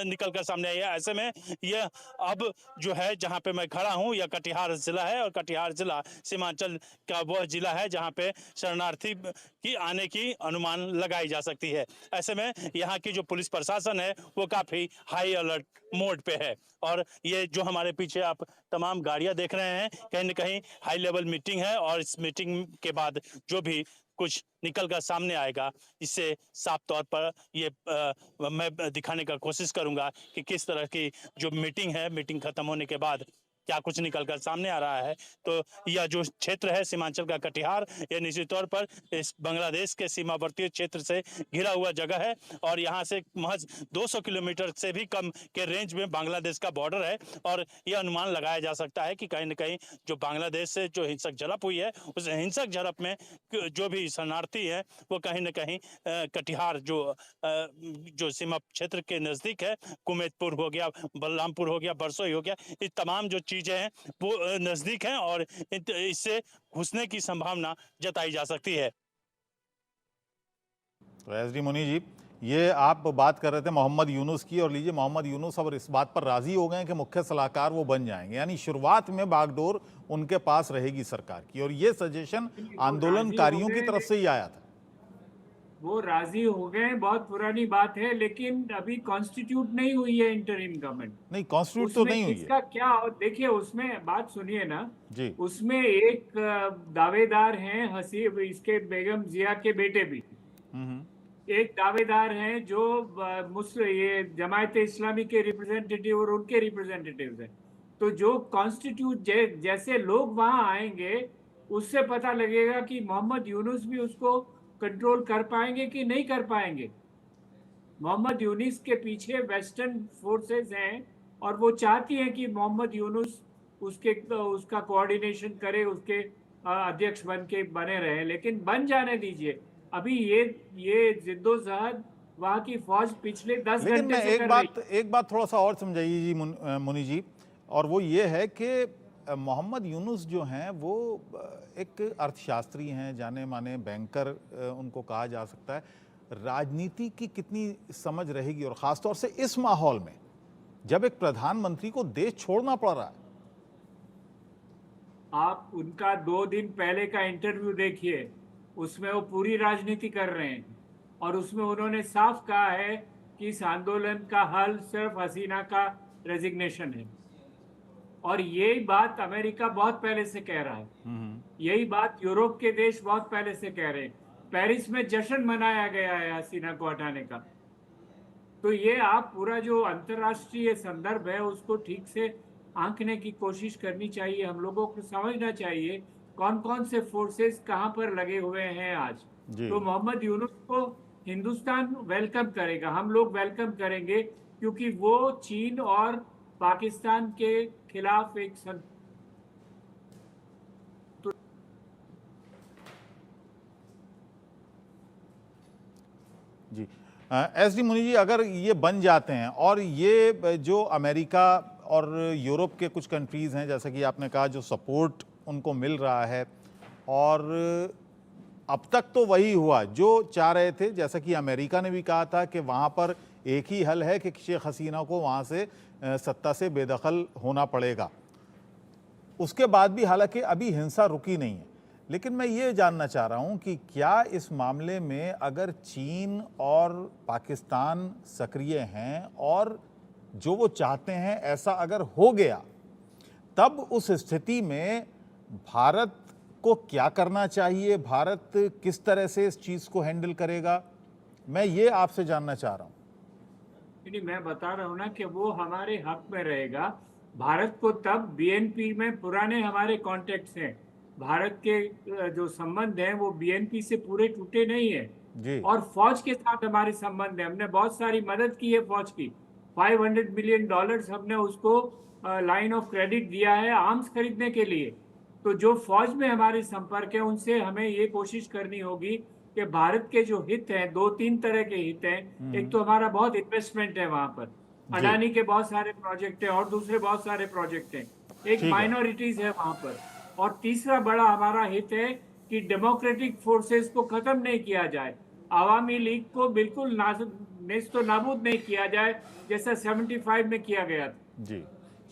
निकलकर सामने आई है। ऐसे में यह अब जो है जहां पे मैं खड़ा हूं यह कटिहार जिला है और कटिहार जिला सीमांचल का वह जिला है जहां पे शरणार्थी की आने की अनुमान लगाई जा सकती है। ऐसे में यहाँ की जो पुलिस प्रशासन है वो काफी हाई अलर्ट मोड पे है और ये जो हमारे पीछे आप तमाम गाड़ियां देख रहे हैं कहीं न कहीं हाई लेवल मीटिंग है और इस मीटिंग के बाद जो भी कुछ निकल कर सामने आएगा इससे साफ तौर पर ये मैं दिखाने का कोशिश करूंगा कि किस तरह की जो मीटिंग है, मीटिंग खत्म होने के बाद क्या कुछ निकलकर सामने आ रहा है। तो यह जो क्षेत्र है सीमांचल का कटिहार, यह निश्चित तौर पर इस बांग्लादेश के सीमावर्ती क्षेत्र से घिरा हुआ जगह है और यहाँ से महज 200 किलोमीटर से भी कम के रेंज में बांग्लादेश का बॉर्डर है और यह अनुमान लगाया जा सकता है कि कहीं न कहीं जो बांग्लादेश से जो हिंसक झड़प हुई है उस हिंसक झड़प में जो भी शरणार्थी है वो कहीं न कहीं कटिहार जो सीमा क्षेत्र के नज़दीक है, कुमेतपुर हो गया, बलरामपुर हो गया, बरसोई हो गया, ये तमाम जो चीजें हैं वो नजदीक हैं और इससे घुसने की संभावना जताई जा सकती है। तो एस डी मुनि जी, ये आप बात कर रहे थे मोहम्मद यूनुस की, और लीजिए मोहम्मद यूनुस अब इस बात पर राजी हो गए हैं कि मुख्य सलाहकार वो बन जाएंगे, यानी शुरुआत में बागडोर उनके पास रहेगी सरकार की। और ये सजेशन आंदोलनकारियों की तरफ से ही आया था। वो राजी हो गए, बहुत पुरानी बात है, लेकिन अभी कॉन्स्टिट्यूट नहीं हुई है इंटरिम गवर्नमेंट। नहीं, कॉन्स्टिट्यूट तो नहीं हुई है। इसका क्या, देखिए उसमें बात सुनिए ना जी। उसमें एक दावेदार हैं इसके बेगम जिया के बेटे भी एक दावेदार हैं जो ये जमायत इस्लामी के रिप्रेजेंटेटिव और उनके रिप्रेजेंटेटिव्स हैं। तो जो कॉन्स्टिट्यूट जैसे लोग वहां आएंगे उससे पता लगेगा कि मोहम्मद यूनुस भी उसको कंट्रोल कर पाएंगे कि नहीं कर पाएंगे। मोहम्मद यूनुस के पीछे वेस्टर्न फोर्सेस हैं और वो चाहती हैं कि मोहम्मद यूनुस उसका कोऑर्डिनेशन करे, उसके अध्यक्ष बने रहे, लेकिन बन जाने दीजिए। अभी ये जिद्दोजहद वहाँ की फौज पिछले 10 घंटे से कर रही है। एक बात थोड़ा सा और समझाइए जी मुनि जी, और वो ये है कि मोहम्मद यूनुस जो हैं वो एक अर्थशास्त्री हैं, जाने माने बैंकर उनको कहा जा सकता है। राजनीति की कितनी समझ रहेगी, और ख़ासतौर से इस माहौल में जब एक प्रधानमंत्री को देश छोड़ना पड़ रहा है। आप उनका 2 दिन पहले का इंटरव्यू देखिए, उसमें वो पूरी राजनीति कर रहे हैं और उसमें उन्होंने साफ कहा है कि इस आंदोलन का हल सिर्फ हसीना का रेजिग्नेशन है। और यही बात अमेरिका बहुत पहले से कह रहा है, यही बात यूरोप के देश बहुत पहले से कह रहे हैं। पेरिस में जश्न मनाया गया है हसीना को हटाने का। तो ये आप पूरा जो अंतर्राष्ट्रीय संदर्भ है उसको ठीक से आंकने की कोशिश करनी चाहिए। हम लोगों को समझना चाहिए कौन कौन से फोर्सेस कहां पर लगे हुए हैं आज। तो मोहम्मद यूनुस को हिंदुस्तान वेलकम करेगा, हम लोग वेलकम करेंगे, क्योंकि वो चीन और पाकिस्तान के खिलाफ एक जी एस डी मुनि जी, अगर ये बन जाते हैं और ये जो अमेरिका और यूरोप के कुछ कंट्रीज़ हैं, जैसा कि आपने कहा, जो सपोर्ट उनको मिल रहा है, और अब तक तो वही हुआ जो चाह रहे थे, जैसा कि अमेरिका ने भी कहा था कि वहाँ पर एक ही हल है कि शेख हसीना को वहाँ से सत्ता से बेदखल होना पड़ेगा। उसके बाद भी हालांकि अभी हिंसा रुकी नहीं है, लेकिन मैं ये जानना चाह रहा हूँ कि क्या इस मामले में अगर चीन और पाकिस्तान सक्रिय हैं और जो वो चाहते हैं ऐसा अगर हो गया, तब उस स्थिति में भारत को क्या करना चाहिए, भारत किस तरह से इस चीज़ को हैंडल करेगा, मैं ये आपसे जानना चाह रहा हूँ। मैं बता रहा हूँ ना कि वो हमारे हक में रहेगा। भारत को तब बीएनपी में पुराने हमारे कॉन्टेक्ट्स हैं, भारत के जो संबंध हैं वो बीएनपी से पूरे टूटे नहीं है जी। और फौज के साथ हमारे संबंध है। हमने बहुत सारी मदद की है फौज की, $500 मिलियन हमने उसको लाइन ऑफ क्रेडिट दिया है आर्म्स खरीदने के लिए। तो जो फौज में हमारे संपर्क है उनसे हमें ये कोशिश करनी होगी कि भारत के जो हित हैं, 2-3 तरह के हित हैं। एक तो हमारा बहुत इन्वेस्टमेंट है वहां पर, अडानी के बहुत सारे प्रोजेक्ट हैं और दूसरे बहुत सारे प्रोजेक्ट हैं, एक माइनॉरिटीज है वहां पर, और तीसरा बड़ा हमारा हित है कि डेमोक्रेटिक फोर्सेस को खत्म नहीं किया जाए, आवामी लीग को बिल्कुल नेस्तो नाबूद नहीं किया जाए जैसा 75 में किया गया था। जी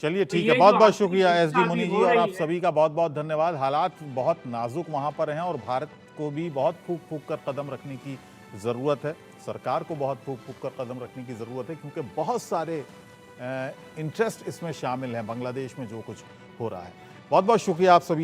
चलिए ठीक है, बहुत बहुत शुक्रिया एस डी मुनि जी, और आप सभी का बहुत बहुत धन्यवाद। हालात बहुत नाजुक वहाँ पर हैं और भारत को भी बहुत फूंक फूंक कर कदम रखने की ज़रूरत है, सरकार को बहुत फूंक फूंक कर कदम रखने की ज़रूरत है, क्योंकि बहुत सारे इंटरेस्ट इसमें शामिल हैं बांग्लादेश में जो कुछ हो रहा है। बहुत बहुत शुक्रिया आप सभी